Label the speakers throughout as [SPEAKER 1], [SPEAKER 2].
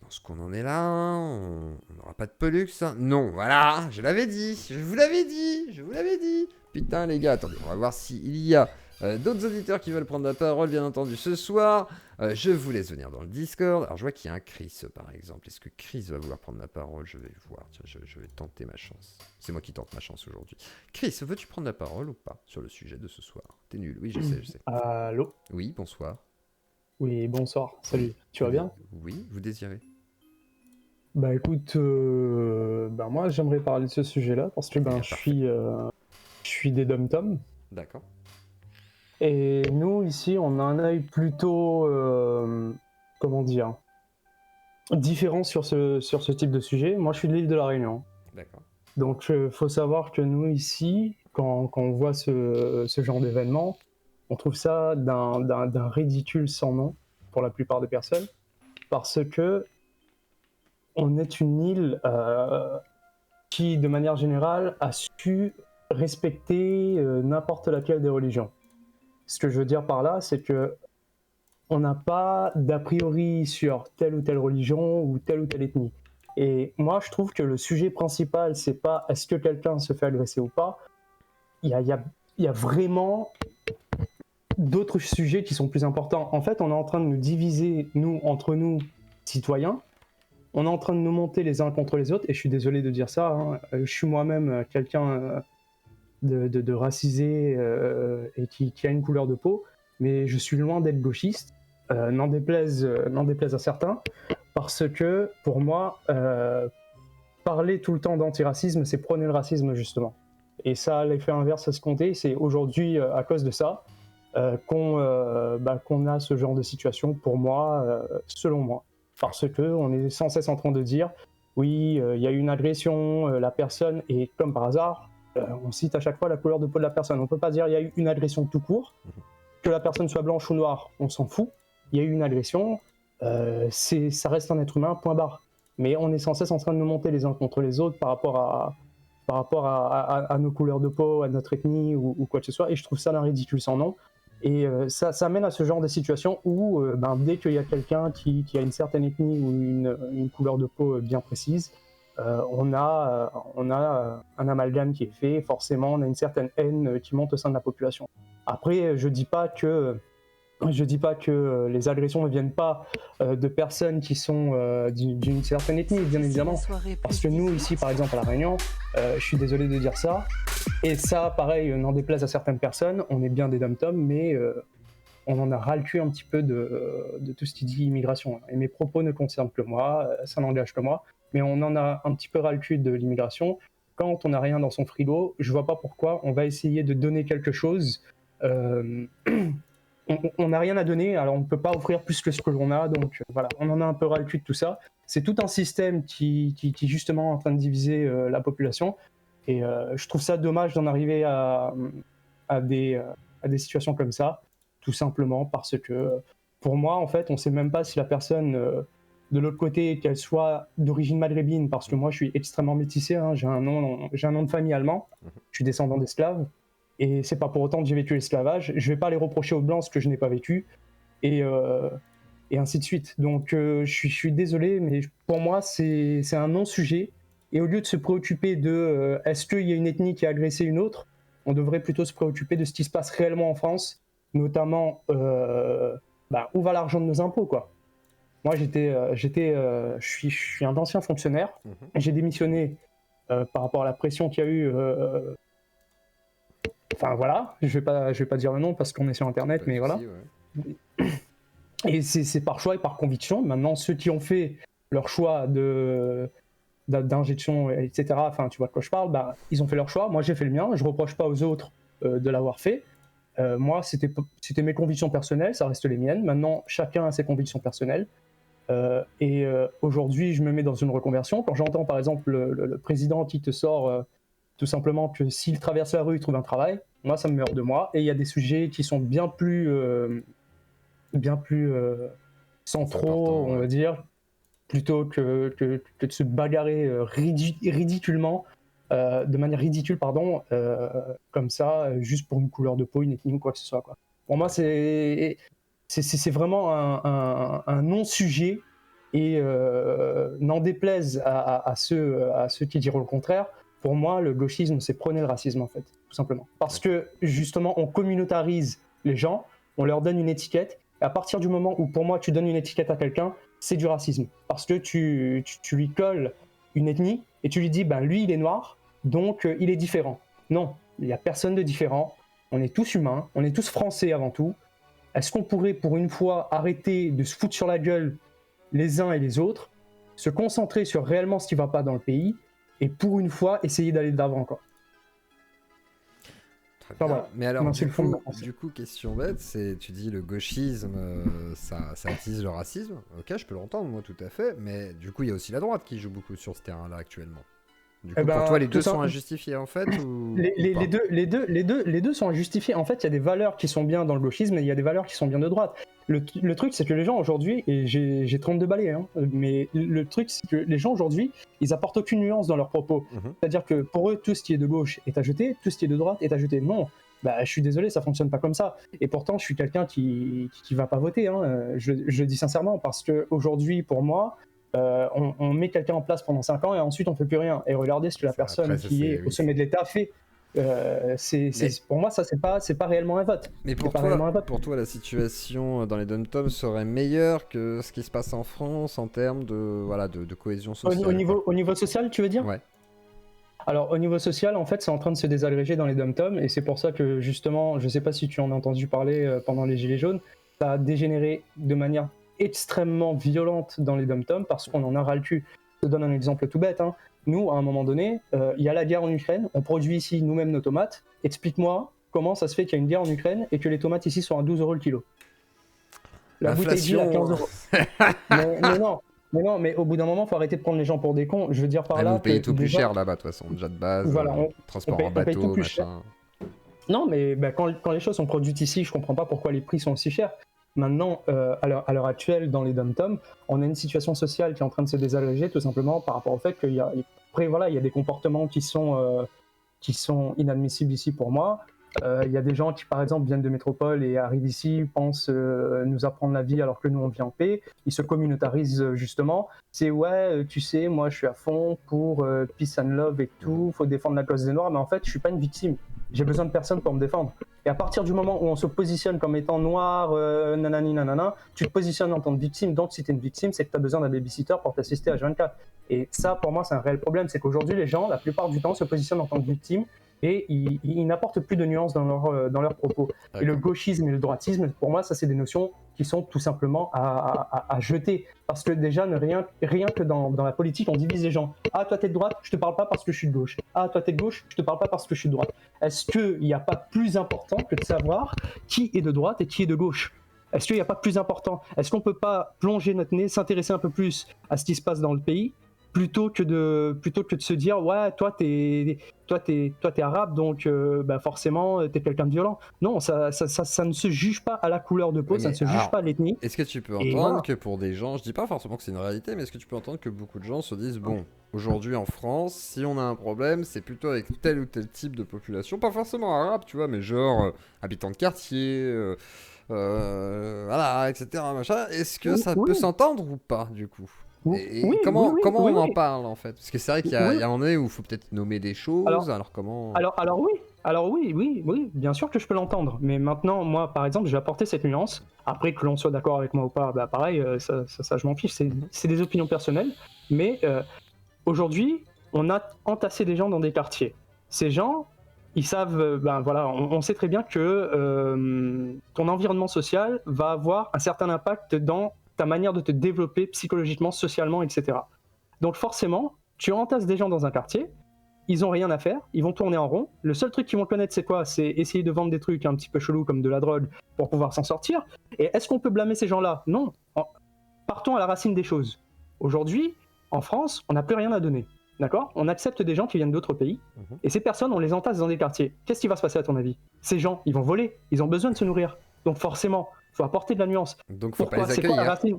[SPEAKER 1] pense qu'on en est là, hein. On n'aura pas de Pollux, hein. Non, voilà, je l'avais dit, je vous l'avais dit, je vous l'avais dit. Putain, les gars, attendez, on va voir s'il y a d'autres auditeurs qui veulent prendre la parole, bien entendu, ce soir. Je vous laisse venir dans le Discord. Alors, je vois qu'il y a un Chris, par exemple. Est-ce que Chris va vouloir prendre la parole? Je vais voir. Tiens, je vais tenter ma chance. C'est moi qui tente ma chance aujourd'hui. Chris, veux-tu prendre la parole ou pas sur le sujet de ce soir? T'es nul, oui, je sais, je sais.
[SPEAKER 2] Allô?
[SPEAKER 1] Oui, bonsoir.
[SPEAKER 2] Oui, bonsoir,
[SPEAKER 1] Oui,
[SPEAKER 2] salut, tu vas bien?
[SPEAKER 1] Oui, vous désirez?
[SPEAKER 2] Bah écoute, moi j'aimerais parler de ce sujet-là parce que
[SPEAKER 1] Eh bien, parfait.
[SPEAKER 2] je suis des dom-toms
[SPEAKER 1] D'accord.
[SPEAKER 2] et nous ici on a un œil plutôt, comment dire, différent sur ce type de sujet. Moi je suis de l'île de la Réunion,
[SPEAKER 1] D'accord.
[SPEAKER 2] donc faut savoir que nous ici, quand on voit ce genre d'événement, on trouve ça d'un ridicule sans nom pour la plupart des personnes parce que on est une île qui, de manière générale, a su respecter n'importe laquelle des religions. Ce que je veux dire par là, c'est que on n'a pas d'a priori sur telle ou telle religion ou telle ethnie. Et moi, je trouve que le sujet principal, c'est pas est-ce que quelqu'un se fait agresser ou pas. Il y a vraiment d'autres sujets qui sont plus importants. En fait, on est en train de nous diviser, nous, entre nous, citoyens. On est en train de nous monter les uns contre les autres, et je suis désolé de dire ça, hein, je suis moi-même quelqu'un de racisé et qui a une couleur de peau, mais je suis loin d'être gauchiste, n'en déplaise à certains, parce que pour moi, parler tout le temps d'antiracisme, c'est prôner le racisme justement. Et ça a l'effet inverse à se compter, c'est aujourd'hui à cause de ça qu'on a ce genre de situation pour moi, selon moi. Parce qu'on est sans cesse en train de dire oui, il y a eu une agression, la personne, et comme par hasard, on cite à chaque fois la couleur de peau de la personne. On ne peut pas dire il y a eu une agression tout court, que la personne soit blanche ou noire, on s'en fout. Il y a eu une agression, ça reste un être humain, point barre. Mais on est sans cesse en train de nous monter les uns contre les autres par rapport à nos couleurs de peau, à notre ethnie ou quoi que ce soit, et je trouve ça d'un ridicule sans nom. Et ça mène à ce genre de situation où dès qu'il y a quelqu'un qui a une certaine ethnie ou une couleur de peau bien précise, on a un amalgame qui est fait, forcément on a une certaine haine qui monte au sein de la population. Après, je dis pas que les agressions ne viennent pas de personnes qui sont d'une certaine ethnie, bien évidemment. Parce que nous, ici, par exemple, à La Réunion, je suis désolé de dire ça, et ça, pareil, n'en déplaise à certaines personnes, on est bien des dom-toms, mais on en a ras le cul un petit peu de tout ce qui dit immigration. Et mes propos ne concernent que moi, ça n'engage que moi, mais on en a un petit peu ras le cul de l'immigration. Quand on n'a rien dans son frigo, je vois pas pourquoi on va essayer de donner quelque chose. Euh, on n'a rien à donner, alors on ne peut pas offrir plus que ce que l'on a, donc voilà, on en a un peu ras le cul de tout ça. C'est tout un système qui justement est en train de diviser la population, et je trouve ça dommage d'en arriver à des situations comme ça, tout simplement parce que pour moi, en fait, on ne sait même pas si la personne de l'autre côté, qu'elle soit d'origine maghrébine, parce que moi je suis extrêmement métissé, hein, j'ai un nom de famille allemand, je suis descendant d'esclaves, et c'est pas pour autant que j'ai vécu l'esclavage. Je vais pas les reprocher aux blancs ce que je n'ai pas vécu, et, euh, et ainsi de suite. Donc je suis désolé, mais pour moi c'est un non-sujet. Et au lieu de se préoccuper de est-ce qu'il y a une ethnie qui a agressé une autre, on devrait plutôt se préoccuper de ce qui se passe réellement en France, notamment où va l'argent de nos impôts, quoi. Moi je suis un ancien fonctionnaire. J'ai démissionné par rapport à la pression qu'il y a eu. Enfin voilà, je vais pas dire le nom parce qu'on est sur internet,
[SPEAKER 1] Pas de
[SPEAKER 2] mais voilà.
[SPEAKER 1] souci, ouais.
[SPEAKER 2] Et c'est par choix et par conviction. Maintenant, ceux qui ont fait leur choix d'injection, etc., enfin tu vois de quoi je parle, ils ont fait leur choix. Moi j'ai fait le mien, je reproche pas aux autres de l'avoir fait. Moi c'était mes convictions personnelles, ça reste les miennes. Maintenant, chacun a ses convictions personnelles. Aujourd'hui, je me mets dans une reconversion. Quand j'entends par exemple le président qui te sort tout simplement que s'il traverse la rue, il trouve un travail, moi ça me meurt de moi. Et il y a des sujets qui sont bien plus
[SPEAKER 1] C'est
[SPEAKER 2] centraux,
[SPEAKER 1] important,
[SPEAKER 2] on
[SPEAKER 1] ouais.
[SPEAKER 2] va dire, plutôt que de se bagarrer ridiculement, de manière ridicule, pardon, comme ça, juste pour une couleur de peau, une ethnie ou quoi que ce soit, quoi. Pour moi,
[SPEAKER 1] D'accord.
[SPEAKER 2] c'est vraiment un non-sujet. Et n'en déplaise à ceux qui diront le contraire, pour moi, le gauchisme, c'est prôner le racisme, en fait, tout simplement. Parce que, justement, on communautarise les gens, on leur donne une étiquette, et à partir du moment où, pour moi, tu donnes une étiquette à quelqu'un, c'est du racisme. Parce que tu lui colles une ethnie, et tu lui dis, ben lui, il est noir, donc il est différent. Non, il n'y a personne de différent, on est tous humains, on est tous français avant tout. Est-ce qu'on pourrait, pour une fois, arrêter de se foutre sur la gueule les uns et les autres, se concentrer sur réellement ce qui ne va pas dans le pays, et pour une fois, essayer d'aller de l'avant, quoi.
[SPEAKER 1] Très
[SPEAKER 2] Enfin,
[SPEAKER 1] bien.
[SPEAKER 2] voilà.
[SPEAKER 1] Mais alors,
[SPEAKER 2] Non, c'est le fond de ma pensée.
[SPEAKER 1] du coup, question bête, c'est, tu dis le gauchisme, ça attise le racisme. Ok, je peux l'entendre, moi, tout à fait. Mais du coup, il y a aussi la droite qui joue beaucoup sur ce terrain-là actuellement. Du coup,
[SPEAKER 2] Eh ben,
[SPEAKER 1] pour toi, les
[SPEAKER 2] tout
[SPEAKER 1] deux
[SPEAKER 2] ça-
[SPEAKER 1] sont injustifiés, en fait, ou
[SPEAKER 2] Les,
[SPEAKER 1] pas
[SPEAKER 2] les deux sont injustifiés. En fait, il y a des valeurs qui sont bien dans le gauchisme et il y a des valeurs qui sont bien de droite. Le truc, c'est que les gens aujourd'hui, et j'ai 32 balais, hein, mais le truc, c'est que les gens aujourd'hui, ils apportent aucune nuance dans leurs propos.
[SPEAKER 1] Mhm.
[SPEAKER 2] C'est-à-dire que pour eux, tout ce qui est de gauche est à jeter, tout ce qui est de droite est à jeter. Non, bah, je suis désolé, ça fonctionne pas comme ça. Et pourtant, je suis quelqu'un qui va pas voter. Hein. Je le dis sincèrement, parce que aujourd'hui, pour moi, on met quelqu'un en place pendant 5 ans et ensuite on fait plus rien. Et regardez ce que la personne
[SPEAKER 1] Après, ça,
[SPEAKER 2] qui est
[SPEAKER 1] oui.
[SPEAKER 2] au sommet de l'État fait. Pour moi, ça, c'est pas réellement un vote.
[SPEAKER 1] Mais
[SPEAKER 2] C'est pas réellement un vote.
[SPEAKER 1] pour toi, la situation dans les dom-toms serait meilleure que ce qui se passe en France en termes de cohésion sociale.
[SPEAKER 2] Au niveau social, tu veux dire?
[SPEAKER 1] Ouais.
[SPEAKER 2] Alors, au niveau social, en fait, c'est en train de se désagréger dans les dom-toms, et c'est pour ça que, justement, je sais pas si tu en as entendu parler pendant les Gilets jaunes, ça a dégénéré de manière extrêmement violente dans les dom-toms, parce qu'on en a ras le cul. Je te donne un exemple tout bête, hein. Nous, à un moment donné, il y a la guerre en Ukraine, on produit ici nous-mêmes nos tomates. Explique-moi comment ça se fait qu'il y a une guerre en Ukraine et que les tomates ici sont à 12 € le kilo. La bouteille d'huile à 15 euros. mais non, mais au bout d'un moment, il faut arrêter de prendre les gens pour des cons. Je veux dire par là.
[SPEAKER 1] Vous payez
[SPEAKER 2] que
[SPEAKER 1] tout plus
[SPEAKER 2] déjà,
[SPEAKER 1] cher là-bas, de toute façon, déjà de base.
[SPEAKER 2] Voilà,
[SPEAKER 1] transport
[SPEAKER 2] on
[SPEAKER 1] en
[SPEAKER 2] paye tout
[SPEAKER 1] bateau,
[SPEAKER 2] plus
[SPEAKER 1] machin.
[SPEAKER 2] Non, mais bah, quand les choses sont produites ici, je comprends pas pourquoi les prix sont aussi chers. Maintenant, à l'heure actuelle, dans les dom-toms, on a une situation sociale qui est en train de se désagréger, tout simplement par rapport au fait qu'il y a, après, voilà, il y a des comportements qui sont inadmissibles ici pour moi. Il y a des gens qui, par exemple, viennent de métropole et arrivent ici, pensent nous apprendre la vie alors que nous, on vit en paix. Ils se communautarisent, justement. C'est ouais, tu sais, moi, je suis à fond pour peace and love et tout, faut défendre la cause des Noirs, mais en fait, je suis pas une victime. J'ai besoin de personne pour me défendre. Et à partir du moment où on se positionne comme étant noir, nanani nanana, tu te positionnes en tant que victime. Donc, si tu es une victime, c'est que tu as besoin d'un babysitter pour t'assister à H24. Et ça, pour moi, c'est un réel problème. C'est qu'aujourd'hui, les gens, la plupart du temps, se positionnent en tant que victime et ils n'apportent plus de nuances dans leurs propos.
[SPEAKER 1] D'accord.
[SPEAKER 2] Et le gauchisme et le droitisme, pour moi, ça, c'est des notions qui sont tout simplement à jeter. Parce que déjà, rien que dans la politique, on divise les gens. Ah, toi, t'es de droite, je te parle pas parce que je suis de gauche. Ah, toi, t'es de gauche, je te parle pas parce que je suis de droite. Est-ce qu'il n'y a pas plus important que de savoir qui est de droite et qui est de gauche? Est-ce qu'il n'y a pas plus important? Est-ce qu'on ne peut pas plonger notre nez, s'intéresser un peu plus à ce qui se passe dans le pays, plutôt que de se dire ouais, toi t'es arabe, donc bah forcément t'es quelqu'un de violent. Non, ça ne se juge pas à la couleur de peau,
[SPEAKER 1] Oui,
[SPEAKER 2] ça ne
[SPEAKER 1] mais
[SPEAKER 2] se juge
[SPEAKER 1] alors,
[SPEAKER 2] pas à l'ethnie.
[SPEAKER 1] Est-ce que tu peux
[SPEAKER 2] Et
[SPEAKER 1] entendre
[SPEAKER 2] voilà.
[SPEAKER 1] que pour des gens, je dis pas forcément que c'est une réalité, mais est-ce que tu peux entendre que beaucoup de gens se disent bon, aujourd'hui en France, si on a un problème, c'est plutôt avec tel ou tel type de population, pas forcément arabe, tu vois, mais genre habitants de quartier, voilà, etc. Machin. Est-ce que ça peut s'entendre ou pas du coup? Et
[SPEAKER 2] Oui,
[SPEAKER 1] comment
[SPEAKER 2] oui,
[SPEAKER 1] on en
[SPEAKER 2] oui.
[SPEAKER 1] parle en fait? Parce que c'est vrai qu'il y a,
[SPEAKER 2] Oui.
[SPEAKER 1] il y a un moment donné où il faut peut-être nommer des choses, alors comment?
[SPEAKER 2] Alors oui, bien sûr que je peux l'entendre. Mais maintenant, moi, par exemple, je vais apporter cette nuance. Après, que l'on soit d'accord avec moi ou pas, bah pareil, ça je m'en fiche. C'est des opinions personnelles. Mais aujourd'hui, on a entassé des gens dans des quartiers. Ces gens, ils savent, ben voilà, on sait très bien que ton environnement social va avoir un certain impact dans ta manière de te développer psychologiquement, socialement, etc. Donc forcément, tu entasses des gens dans un quartier, ils ont rien à faire, ils vont tourner en rond. Le seul truc qu'ils vont connaître, c'est quoi? C'est essayer de vendre des trucs un petit peu chelous comme de la drogue pour pouvoir s'en sortir. Et est-ce qu'on peut blâmer ces gens-là? Non. Partons à la racine des choses. Aujourd'hui, en France, on n'a plus rien à donner. D'accord? On accepte des gens qui viennent d'autres pays, et ces personnes, on les entasse dans des quartiers. Qu'est-ce qui va se passer à ton avis? Ces gens, ils vont voler, ils ont besoin de se nourrir. Donc forcément, il faut apporter de la nuance.
[SPEAKER 1] Donc faut
[SPEAKER 2] Pourquoi?
[SPEAKER 1] pas les
[SPEAKER 2] C'est quoi la
[SPEAKER 1] accueillir.
[SPEAKER 2] racine?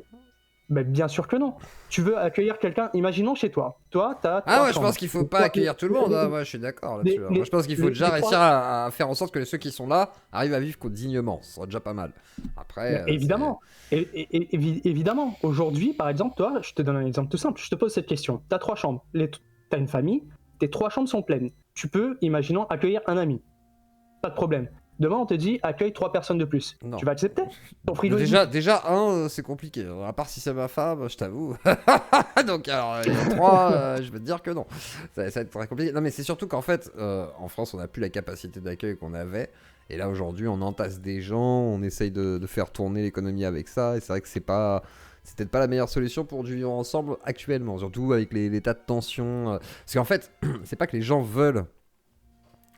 [SPEAKER 2] Ben, bien sûr que non. Tu veux accueillir quelqu'un, imaginons chez toi. Toi, tu as
[SPEAKER 1] Ah
[SPEAKER 2] 3
[SPEAKER 1] ouais, je
[SPEAKER 2] chambres.
[SPEAKER 1] pense qu'il faut
[SPEAKER 2] Donc,
[SPEAKER 1] pas
[SPEAKER 2] toi,
[SPEAKER 1] accueillir tout le monde. Ah, ouais, je suis d'accord
[SPEAKER 2] les,
[SPEAKER 1] là-dessus. Moi,
[SPEAKER 2] les,
[SPEAKER 1] je pense qu'il faut
[SPEAKER 2] les,
[SPEAKER 1] déjà
[SPEAKER 2] les
[SPEAKER 1] réussir
[SPEAKER 2] 3
[SPEAKER 1] à faire en sorte que ceux qui sont là arrivent à vivre dignement. Ce sera déjà pas mal. Après, c'est.
[SPEAKER 2] évidemment. Évidemment. Aujourd'hui, par exemple, toi, je te donne un exemple tout simple. Je te pose cette question. Tu as 3 chambres. Tu as une famille. Tes 3 chambres sont pleines. Tu peux, imaginons, accueillir un ami. Pas de problème. Demain, on te dit accueille 3 personnes de plus.
[SPEAKER 1] Non.
[SPEAKER 2] Tu vas accepter ton frilosité.
[SPEAKER 1] Déjà, c'est compliqué. À part si c'est ma femme, je t'avoue. Donc, alors, il y a 3, je vais te dire que non. Ça va être très compliqué. Non, mais c'est surtout qu'en fait, en France, on n'a plus la capacité d'accueil qu'on avait. Et là, aujourd'hui, on entasse des gens, on essaye de faire tourner l'économie avec ça. Et c'est vrai que c'est peut-être pas la meilleure solution pour du vivre ensemble actuellement. Surtout avec les tas de tensions. Parce qu'en fait, c'est pas que les gens veulent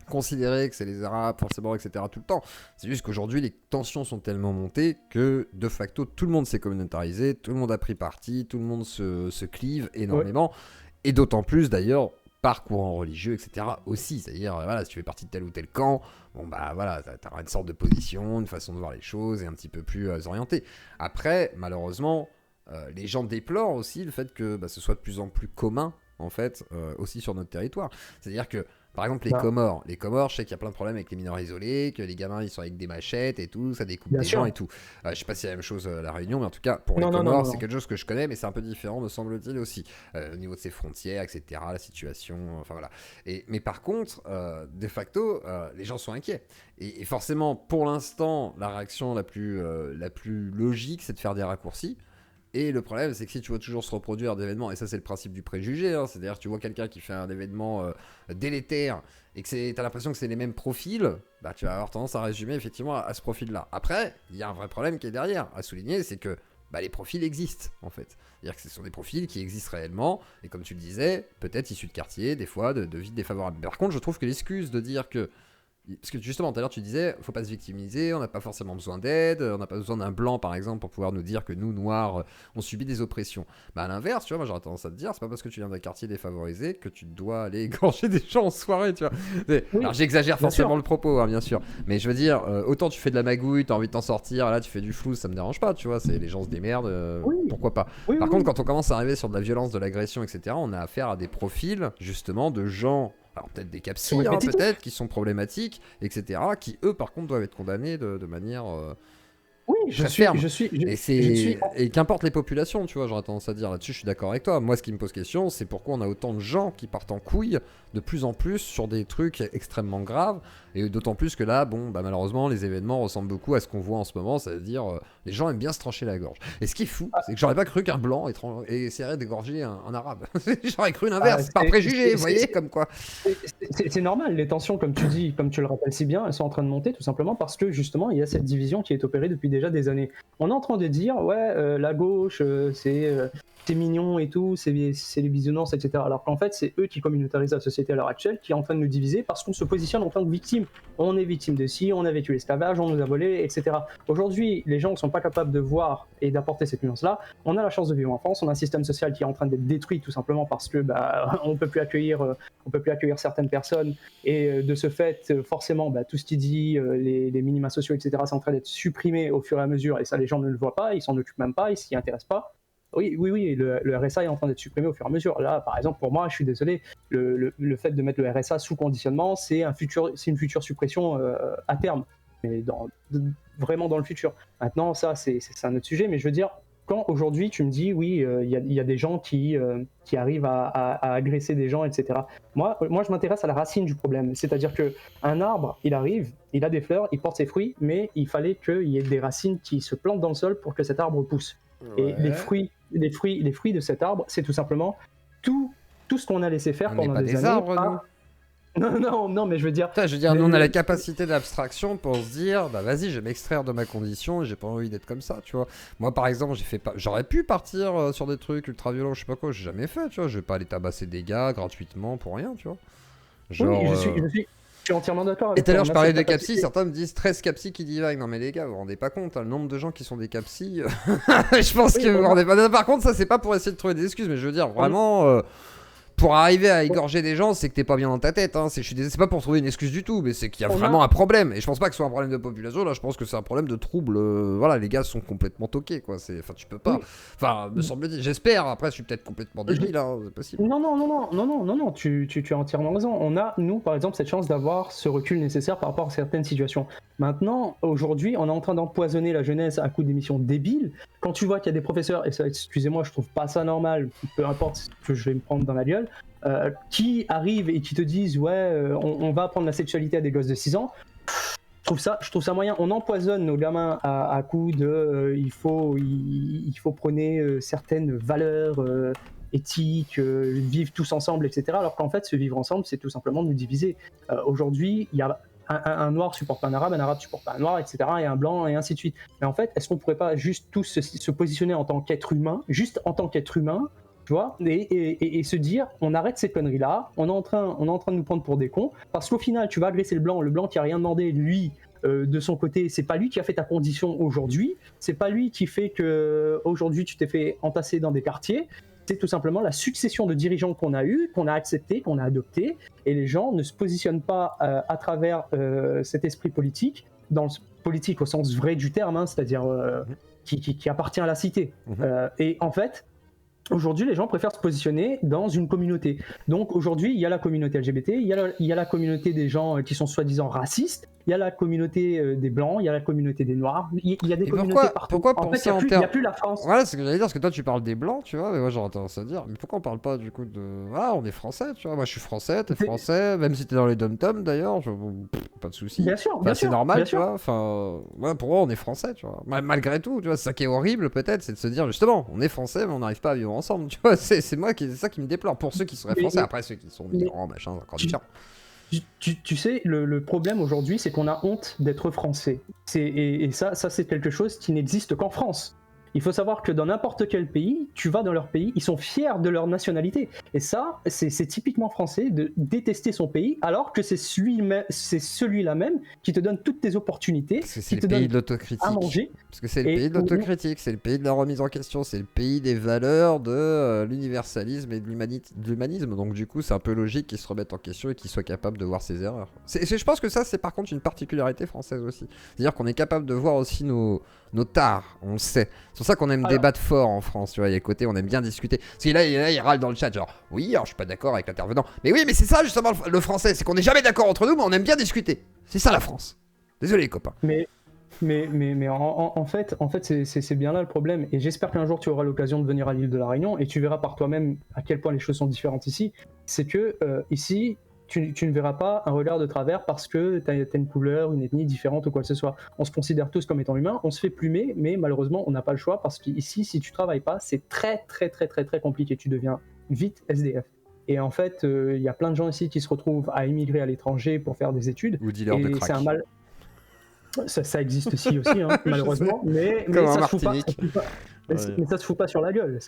[SPEAKER 1] considérer que c'est les Arabes forcément, etc. tout le temps. C'est juste qu'aujourd'hui, les tensions sont tellement montées que, de facto, tout le monde s'est communautarisé, tout le monde a pris parti, tout le monde se clive énormément. Et d'autant plus, d'ailleurs, par courant religieux, etc. aussi. C'est-à-dire, voilà, si tu fais partie de tel ou tel camp, bon bah voilà, t'auras une sorte de position, une façon de voir les choses et un petit peu plus orientée. Après, malheureusement, les gens déplorent aussi le fait que ce soit de plus en plus commun, en fait, aussi sur notre territoire. C'est-à-dire que, par exemple, les Comores, je sais qu'il y a plein de problèmes avec les mineurs isolés, que les gamins ils sont avec des machettes et tout, ça découpe des gens et tout. Je sais pas si c'est la même chose à La Réunion, mais en tout cas, pour les Comores, c'est quelque chose que je connais, mais c'est un peu différent, me semble-t-il aussi, au niveau de ses frontières, etc., la situation, enfin voilà. Mais par contre, de facto, les gens sont inquiets. Et forcément, pour l'instant, la réaction la plus logique, c'est de faire des raccourcis. Et le problème, c'est que si tu vois toujours se reproduire d'événements, et ça c'est le principe du préjugé, hein, c'est-à-dire tu vois quelqu'un qui fait un événement délétère et que t'as l'impression que c'est les mêmes profils, bah tu vas avoir tendance à résumer effectivement à ce profil-là. Après, il y a un vrai problème qui est derrière, à souligner, c'est que les profils existent en fait. C'est-à-dire que ce sont des profils qui existent réellement, et comme tu le disais, peut-être issus de quartiers, des fois de vies défavorables. Par contre, je trouve que l'excuse de dire que parce que justement, tout à l'heure, tu disais, faut pas se victimiser, on n'a pas forcément besoin d'aide, on n'a pas besoin d'un blanc, par exemple, pour pouvoir nous dire que nous, noirs, on subit des oppressions. À l'inverse, tu vois, moi j'aurais tendance à te dire, c'est pas parce que tu viens d'un quartier défavorisé que tu dois aller égorger des gens en soirée, tu vois. Oui, alors j'exagère forcément le propos, hein, bien sûr, mais je veux dire, autant tu fais de la magouille, t'as envie de t'en sortir, là tu fais du flou, ça me dérange pas, tu vois, les gens se démerdent, pourquoi pas. Par contre, quand on commence à arriver sur de la violence, de l'agression, etc., on a affaire à des profils, justement, de gens. Alors peut-être des capsis, peut-être, qui sont problématiques, etc., qui eux par contre doivent être condamnés de manière ferme. Et qu'importe les populations, tu vois, j'aurais tendance à dire là-dessus, je suis d'accord avec toi. Moi, ce qui me pose question, c'est pourquoi on a autant de gens qui partent en couille de plus en plus sur des trucs extrêmement graves, et d'autant plus que là, malheureusement, les événements ressemblent beaucoup à ce qu'on voit en ce moment, c'est-à-dire les gens aiment bien se trancher la gorge. Et ce qui est fou, c'est que j'aurais pas cru qu'un blanc essaierait d'égorger un arabe. J'aurais cru l'inverse, par préjugé, vous voyez, comme quoi.
[SPEAKER 2] C'est normal, les tensions, comme tu dis, comme tu le rappelles si bien, elles sont en train de monter tout simplement parce que justement, il y a cette division qui est opérée depuis déjà des années. On est en train de dire, la gauche, c'est mignon et tout, c'est les bisounours, etc. Alors qu'en fait, c'est eux qui communautarisent la société à l'heure actuelle, qui est en train de nous diviser parce qu'on se positionne en tant que victime. On est victime de ci, on a vécu l'esclavage, on nous a volé, etc. Aujourd'hui, les gens ne sont pas capables de voir et d'apporter cette nuance-là. On a la chance de vivre en France, on a un système social qui est en train d'être détruit tout simplement parce que on peut plus accueillir certaines personnes et de ce fait, forcément, tout ce qui dit, les minima sociaux, etc., c'est en train d'être supprimé au fur et à mesure et ça, les gens ne le voient pas, ils s'en occupent même pas, ils s'y intéressent pas. Oui, le RSA est en train d'être supprimé au fur et à mesure. Là, par exemple, pour moi, je suis désolé, le fait de mettre le RSA sous conditionnement, c'est une future suppression à terme, mais vraiment dans le futur. Maintenant, ça, c'est un autre sujet, mais je veux dire, quand aujourd'hui tu me dis, oui, il y a des gens qui arrivent à agresser des gens, etc. Moi, je m'intéresse à la racine du problème, c'est-à-dire qu'un arbre, il arrive, il a des fleurs, il porte ses fruits, mais il fallait qu'il y ait des racines qui se plantent dans le sol pour que cet arbre pousse. Ouais. Et les fruits de cet arbre, c'est tout simplement tout ce qu'on a laissé faire pendant des années.
[SPEAKER 1] Arbres,
[SPEAKER 2] non, mais je veux dire...
[SPEAKER 1] nous, on a la capacité d'abstraction pour se dire, vas-y, je vais m'extraire de ma condition et j'ai pas envie d'être comme ça, tu vois. Moi, par exemple, j'aurais pu partir sur des trucs ultra violents, je sais pas quoi, j'ai jamais fait, tu vois. Je vais pas aller tabasser des gars gratuitement pour rien, tu vois.
[SPEAKER 2] Genre, oui, je suis entièrement d'accord avec
[SPEAKER 1] toi. Et tout à l'heure, je parlais de capsis, certains me disent 13 capsis qui divaguent. Non, mais les gars, vous vous rendez pas compte, hein, le nombre de gens qui sont des capsis. Je pense que vous vous rendez pas. Par contre, ça, c'est pas pour essayer de trouver des excuses, mais je veux dire, vraiment. pour arriver à égorger des gens, c'est que t'es pas bien dans ta tête. Hein. C'est pas pour trouver une excuse du tout, mais c'est qu'il y a vraiment un problème. Et je pense pas que ce soit un problème de population. Là, je pense que c'est un problème de trouble. Voilà, les gars sont complètement toqués, quoi. Enfin, tu peux pas.
[SPEAKER 2] Oui.
[SPEAKER 1] Enfin, me semble-t-il. J'espère. Après, je suis peut-être complètement débile. Hein. C'est possible.
[SPEAKER 2] Non, tu as entièrement raison. On a, nous, par exemple, cette chance d'avoir ce recul nécessaire par rapport à certaines situations. Maintenant, aujourd'hui, on est en train d'empoisonner la jeunesse à coups d'émissions débiles. Quand tu vois qu'il y a des professeurs, et ça, excusez-moi, je trouve pas ça normal, peu importe ce que je vais me prendre dans la gueule, qui arrivent et qui te disent on va apprendre la sexualité à des gosses de 6 ans. Je trouve ça moyen. On empoisonne nos gamins à coups de il faut prôner certaines valeurs éthiques, vivre tous ensemble, etc. Alors qu'en fait, se vivre ensemble, c'est tout simplement nous diviser. Aujourd'hui, il y a un noir supporte pas un arabe supporte pas un noir, etc. Et un blanc, et ainsi de suite. Mais en fait, est-ce qu'on pourrait pas juste tous se positionner en tant qu'être humain, juste en tant qu'être humain, tu vois, et se dire, on arrête ces conneries-là, on est en train de nous prendre pour des cons, parce qu'au final, tu vas agresser le blanc qui a rien demandé, lui, de son côté, c'est pas lui qui a fait ta condition aujourd'hui, c'est pas lui qui fait que aujourd'hui tu t'es fait entasser dans des quartiers, c'est tout simplement la succession de dirigeants qu'on a eu, qu'on a accepté, qu'on a adopté, et les gens ne se positionnent pas à travers cet esprit politique, dans le politique au sens vrai du terme, hein, c'est-à-dire qui appartient à la cité. Et en fait, aujourd'hui, les gens préfèrent se positionner dans une communauté. Donc aujourd'hui, il y a la communauté LGBT, il y a la communauté des gens qui sont soi-disant racistes, il y a la communauté des blancs, il y a la communauté des noirs, il y a des communautés partout.
[SPEAKER 1] Pourquoi
[SPEAKER 2] en fait, il n'y a plus la France.
[SPEAKER 1] Voilà, c'est ce que j'allais dire, parce que toi tu parles des blancs, tu vois, mais moi j'aurais tendance à dire, mais pourquoi on parle pas du coup de... Ah, on est français, tu vois, moi je suis français, t'es français, même si t'es dans les dom-toms d'ailleurs, pas de soucis.
[SPEAKER 2] Bien sûr,
[SPEAKER 1] c'est normal, tu vois, enfin, pour moi on est français, tu vois. Malgré tout, tu vois, c'est ça qui est horrible peut-être, c'est de se dire justement, on est français, mais on n'arrive pas à vivre ensemble, tu vois, c'est ça qui me déplore, pour ceux qui seraient français, après ceux qui sont migrants, machin, c'est encore différent.
[SPEAKER 2] Tu sais, le problème aujourd'hui, c'est qu'on a honte d'être français. Et ça, c'est quelque chose qui n'existe qu'en France. Il faut savoir que dans n'importe quel pays, tu vas dans leur pays, ils sont fiers de leur nationalité. Et ça, c'est typiquement français de détester son pays, alors que c'est celui-là même qui te donne toutes tes opportunités,
[SPEAKER 1] parce que c'est
[SPEAKER 2] qui
[SPEAKER 1] le
[SPEAKER 2] te
[SPEAKER 1] pays
[SPEAKER 2] donne
[SPEAKER 1] de l'autocritique.
[SPEAKER 2] à manger.
[SPEAKER 1] Parce que c'est le pays de l'autocritique, c'est le pays de la remise en question, c'est le pays des valeurs de l'universalisme et de l'humanisme. Donc du coup, c'est un peu logique qu'ils se remettent en question et qu'ils soient capables de voir ses erreurs. Je pense que ça, c'est par contre une particularité française aussi. C'est-à-dire qu'on est capable de voir aussi nos tares, on le sait. C'est pour ça qu'on aime débattre fort en France, tu vois, il y a côté, on aime bien discuter. Parce qu'il il râle dans le chat, genre, oui, alors je suis pas d'accord avec l'intervenant. Mais oui, mais c'est ça justement le français, c'est qu'on n'est jamais d'accord entre nous, mais on aime bien discuter. C'est ça la France. Désolé les copains.
[SPEAKER 2] Mais en fait, c'est bien là le problème. Et j'espère qu'un jour tu auras l'occasion de venir à l'île de la Réunion et tu verras par toi-même à quel point les choses sont différentes ici. C'est que ici, tu ne verras pas un regard de travers parce que tu as une couleur, une ethnie différente ou quoi que ce soit. On se considère tous comme étant humains, on se fait plumer, mais malheureusement, on n'a pas le choix parce qu'ici, si tu travailles pas, c'est très compliqué. Tu deviens vite SDF. Et en fait, il y a plein de gens ici qui se retrouvent à émigrer à l'étranger pour faire des études.
[SPEAKER 1] Ou dealer de crack.
[SPEAKER 2] C'est un mal. Ça existe ici aussi, hein, malheureusement, mais ça se fout pas. Mais ça se fout pas sur la gueule,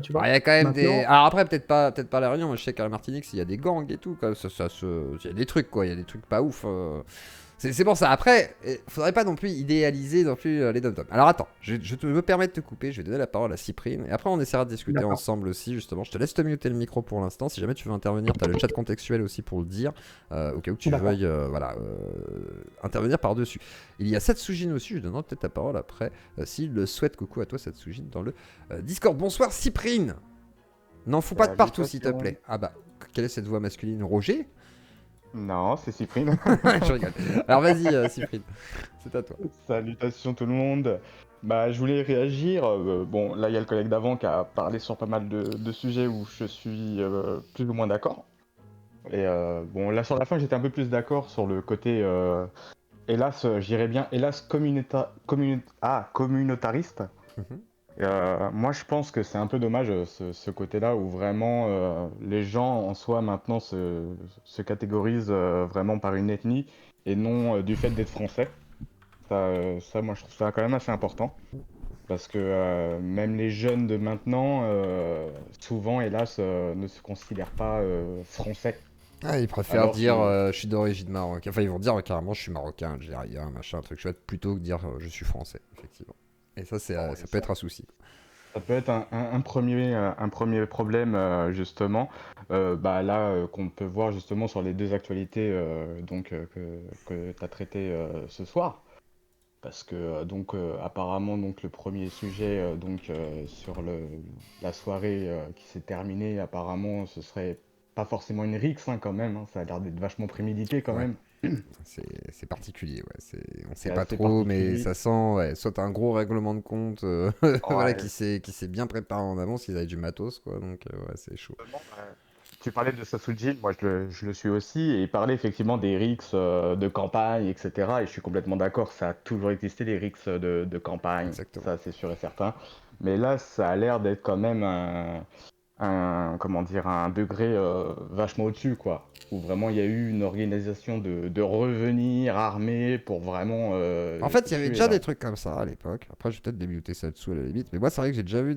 [SPEAKER 2] tu vois.
[SPEAKER 1] Il y a quand même des. Alors après, peut-être pas la Réunion, moi je sais qu'à la Martinique, il y a des gangs et tout, quoi. Il y a des trucs, quoi, il y a des trucs pas ouf. C'est pour ça. Après, faudrait pas non plus idéaliser non plus les dom-toms. Alors attends, je me permets de te couper, je vais donner la parole à Cyprine. Et après, on essaiera de discuter ensemble aussi, justement. Je te laisse te muter le micro pour l'instant. Si jamais tu veux intervenir, tu as le chat contextuel aussi pour le dire. Au cas où tu veuilles intervenir par-dessus. Il y a Satsujin aussi, je donnerai peut-être ta parole après. S'il le souhaite, coucou à toi, Satsujin, dans le Discord. Bonsoir, Cyprine. N'en fous pas de partout, s'il te plaît. Ah bah, quelle est cette voix masculine? Roger?
[SPEAKER 3] Non, c'est Cyprine.
[SPEAKER 1] Je rigole. Alors vas-y, Cyprine, c'est à toi.
[SPEAKER 3] Salutations tout le monde. Bah, je voulais réagir. Bon, là, il y a le collègue d'avant qui a parlé sur pas mal de sujets où je suis plus ou moins d'accord. Et bon, là, sur la fin, j'étais un peu plus d'accord sur le côté, hélas, j'irais bien, hélas, communautariste. Moi, je pense que c'est un peu dommage ce côté-là où vraiment les gens en soi maintenant se catégorisent vraiment par une ethnie et non du fait d'être français. Ça, moi, je trouve ça quand même assez important parce que même les jeunes de maintenant, souvent, hélas, ne se considèrent pas français.
[SPEAKER 1] Ah, ils préfèrent dire je suis d'origine marocaine. Enfin, ils vont dire carrément je suis marocain, algérien, machin, un truc chouette, plutôt que dire je suis français, effectivement. Et ça, ça peut être un souci.
[SPEAKER 3] Ça peut être un premier problème, justement, là, qu'on peut voir justement sur les deux actualités que tu as traitées ce soir. Parce que apparemment le premier sujet sur la soirée qui s'est terminée, apparemment ce serait pas forcément une rixe hein, quand même, hein, ça a l'air d'être vachement prémédité quand
[SPEAKER 1] Ouais.
[SPEAKER 3] même.
[SPEAKER 1] C'est particulier, ouais. On sait
[SPEAKER 3] C'est
[SPEAKER 1] pas
[SPEAKER 3] assez
[SPEAKER 1] trop, mais
[SPEAKER 3] particulier.
[SPEAKER 1] ça sent, ouais, soit un gros règlement de compte, voilà,
[SPEAKER 3] Ouais.
[SPEAKER 1] qui s'est bien préparé en avance, ils avaient du matos, quoi, donc ouais, c'est chaud.
[SPEAKER 3] Justement, tu parlais de Sassoudjin, moi je le suis aussi, et il parlait effectivement des rixes de campagne, etc. Et je suis complètement d'accord, ça a toujours existé les rixes de campagne,
[SPEAKER 1] Exactement.
[SPEAKER 3] ça c'est sûr et certain. Mais là, ça a l'air d'être quand même comment dire, un degré vachement au-dessus, quoi. Où vraiment il y a eu une organisation de revenir armé pour vraiment
[SPEAKER 1] En fait,
[SPEAKER 3] se
[SPEAKER 1] il y avait
[SPEAKER 3] tuer
[SPEAKER 1] déjà
[SPEAKER 3] là.
[SPEAKER 1] des trucs comme ça à l'époque. Après, je vais peut-être débuter ça dessous à la limite. Mais moi, c'est vrai que j'ai déjà vu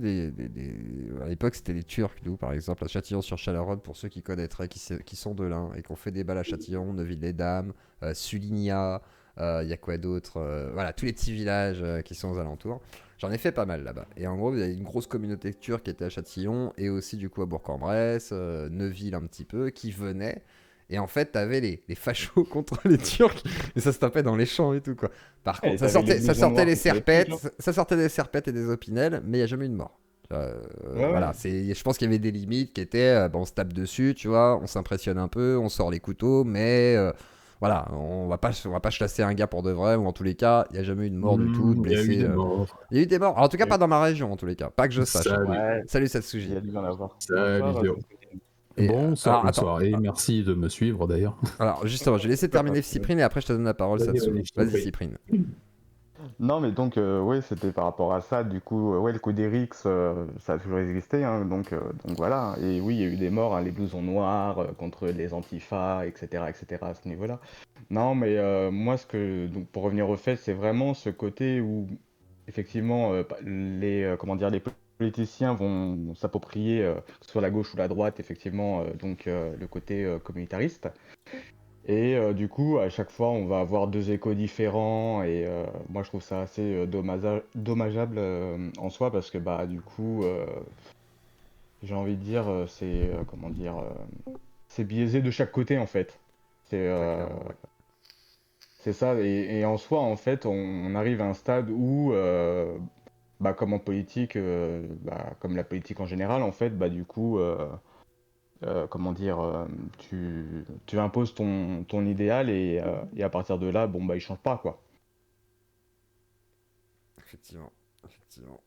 [SPEAKER 1] à l'époque, c'était les Turcs, nous, par exemple, à Châtillon-sur-Chalaronne, pour ceux qui connaîtraient, qui sont de là, et qui ont fait des balles à Châtillon, Neuville-les-Dames, Suligna, il y a quoi d'autre voilà, tous les petits villages qui sont aux alentours. J'en ai fait pas mal là-bas. Et en gros, il y a une grosse communauté turque qui était à Châtillon, et aussi, du coup, à Bourg-en-Bresse, Neuville un petit peu, qui venaient. Et en fait, t'avais les fachos contre les Turcs, et ça se tapait dans les champs et tout, quoi. Par
[SPEAKER 3] Et
[SPEAKER 1] contre,
[SPEAKER 3] t'avais les
[SPEAKER 1] ça
[SPEAKER 3] blousons
[SPEAKER 1] sortait
[SPEAKER 3] noirs
[SPEAKER 1] les
[SPEAKER 3] contre les flics,
[SPEAKER 1] serpettes,
[SPEAKER 3] là.
[SPEAKER 1] ça sortait des serpettes et des opinels, mais il n'y a jamais eu de mort.
[SPEAKER 3] Ouais, ouais.
[SPEAKER 1] Voilà, je pense qu'il y avait des limites qui étaient, on se tape dessus, tu vois, on s'impressionne un peu, on sort les couteaux, mais voilà, on va pas chasser un gars pour de vrai, ou en tous les cas, il n'y a jamais eu de mort du tout, de
[SPEAKER 4] Il y a eu
[SPEAKER 1] blessés.
[SPEAKER 4] des morts.
[SPEAKER 1] Il y a eu des morts, alors, en tout cas
[SPEAKER 3] Il y a
[SPEAKER 1] pas
[SPEAKER 3] eu-
[SPEAKER 1] dans ma région, en tous les cas, pas que je sache, hein.
[SPEAKER 4] Salut.
[SPEAKER 3] Ouais,
[SPEAKER 1] Salut
[SPEAKER 3] il
[SPEAKER 1] Satsuji.
[SPEAKER 3] y a dû en avoir.
[SPEAKER 4] Salut
[SPEAKER 3] Bonsoir,
[SPEAKER 4] Théo.
[SPEAKER 3] Sassoudjin.
[SPEAKER 1] Et,
[SPEAKER 4] Bonsoir,
[SPEAKER 1] alors, attends,
[SPEAKER 4] bonsoir. Et merci de me suivre d'ailleurs.
[SPEAKER 1] alors justement, je vais laisser terminer Cyprine et après je te donne la parole,
[SPEAKER 4] Vas-y,
[SPEAKER 1] Satsu.
[SPEAKER 4] vas-y, je t'en
[SPEAKER 1] Vas-y,
[SPEAKER 4] prie.
[SPEAKER 1] Cyprine.
[SPEAKER 3] Non, mais ouais, c'était par rapport à ça. Du coup, ouais, le coup des rixes, ça a toujours existé, hein, donc voilà. Et oui, il y a eu des morts, hein, les blousons noirs contre les antifas, etc., à ce niveau-là. Non, mais moi, pour revenir au fait, c'est vraiment ce côté où, effectivement, comment dire, les politiciens vont s'approprier, que ce soit la gauche ou la droite, effectivement, le côté communautariste. Et du coup, à chaque fois, on va avoir deux échos différents. Et moi, je trouve ça assez dommageable en soi parce que, bah, du coup, j'ai envie de dire, comment dire, c'est biaisé de chaque côté en fait. C'est
[SPEAKER 1] Très
[SPEAKER 3] euh,
[SPEAKER 1] clairement, ouais.
[SPEAKER 3] c'est ça. Et en soi, en fait, on arrive à un stade où, bah, comme en politique, comme la politique en général, en fait, bah, du coup. Comment dire, tu imposes ton idéal et à partir de là, bon, bah, il change pas, quoi.
[SPEAKER 1] Effectivement, effectivement.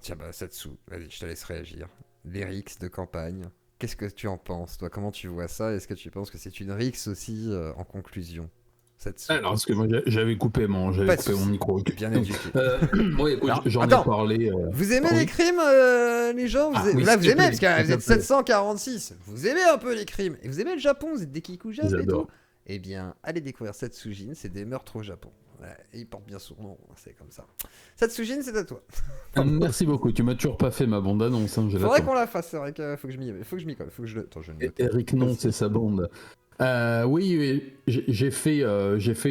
[SPEAKER 1] Tiens, bah, Satsu, vas-y, je te laisse réagir. Les rixes de campagne, qu'est-ce que tu en penses, toi? Comment tu vois ça? Est-ce que tu penses que c'est une rixe aussi en conclusion, Satsu?
[SPEAKER 4] Alors, parce que moi j'avais
[SPEAKER 1] Pas de
[SPEAKER 4] coupé mon
[SPEAKER 1] soucis,
[SPEAKER 4] micro.
[SPEAKER 1] t'es bien éduqué.
[SPEAKER 4] Moi, écoute,
[SPEAKER 1] Alors,
[SPEAKER 4] j'en ai
[SPEAKER 1] attends,
[SPEAKER 4] parlé.
[SPEAKER 1] vous aimez les
[SPEAKER 4] Oui.
[SPEAKER 1] crimes, les gens?
[SPEAKER 4] Ah oui,
[SPEAKER 1] Là,
[SPEAKER 4] s'il
[SPEAKER 1] vous
[SPEAKER 4] te
[SPEAKER 1] aimez,
[SPEAKER 4] plaît,
[SPEAKER 1] parce que
[SPEAKER 4] s'il
[SPEAKER 1] vous
[SPEAKER 4] te
[SPEAKER 1] êtes
[SPEAKER 4] plaît.
[SPEAKER 1] 746, vous aimez un peu les crimes. Et vous aimez le Japon, vous êtes des kikujab et tout.
[SPEAKER 4] J'adore.
[SPEAKER 1] Eh bien, allez découvrir Satsujin, c'est des meurtres au Japon. Ouais, et il porte bien son nom, c'est comme ça. Satsujin, c'est à toi.
[SPEAKER 4] Merci beaucoup. Tu m'as toujours pas fait ma bande-annonce, hein, je
[SPEAKER 1] Faudrait
[SPEAKER 4] l'attends.
[SPEAKER 1] qu'on la fasse, c'est vrai qu'il faut que je m'y colle. Faut que je le... Attends, je vais le noter.
[SPEAKER 4] Eric non, c'est sa bande. Oui, oui, j'ai fait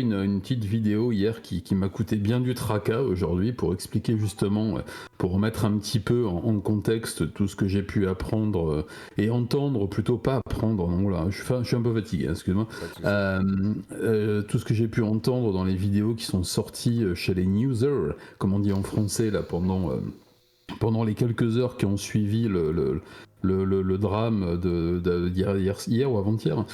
[SPEAKER 4] une petite vidéo hier qui m'a coûté bien du tracas aujourd'hui pour expliquer justement, pour remettre un petit peu en contexte tout ce que j'ai pu apprendre et entendre, plutôt pas apprendre, non là, je suis un peu fatigué, excuse-moi.
[SPEAKER 1] Pas de soucis.
[SPEAKER 4] Tout ce que j'ai pu entendre dans les vidéos qui sont sorties chez les newsers, comme on dit en français là, pendant les quelques heures qui ont suivi le drame hier ou avant-hier.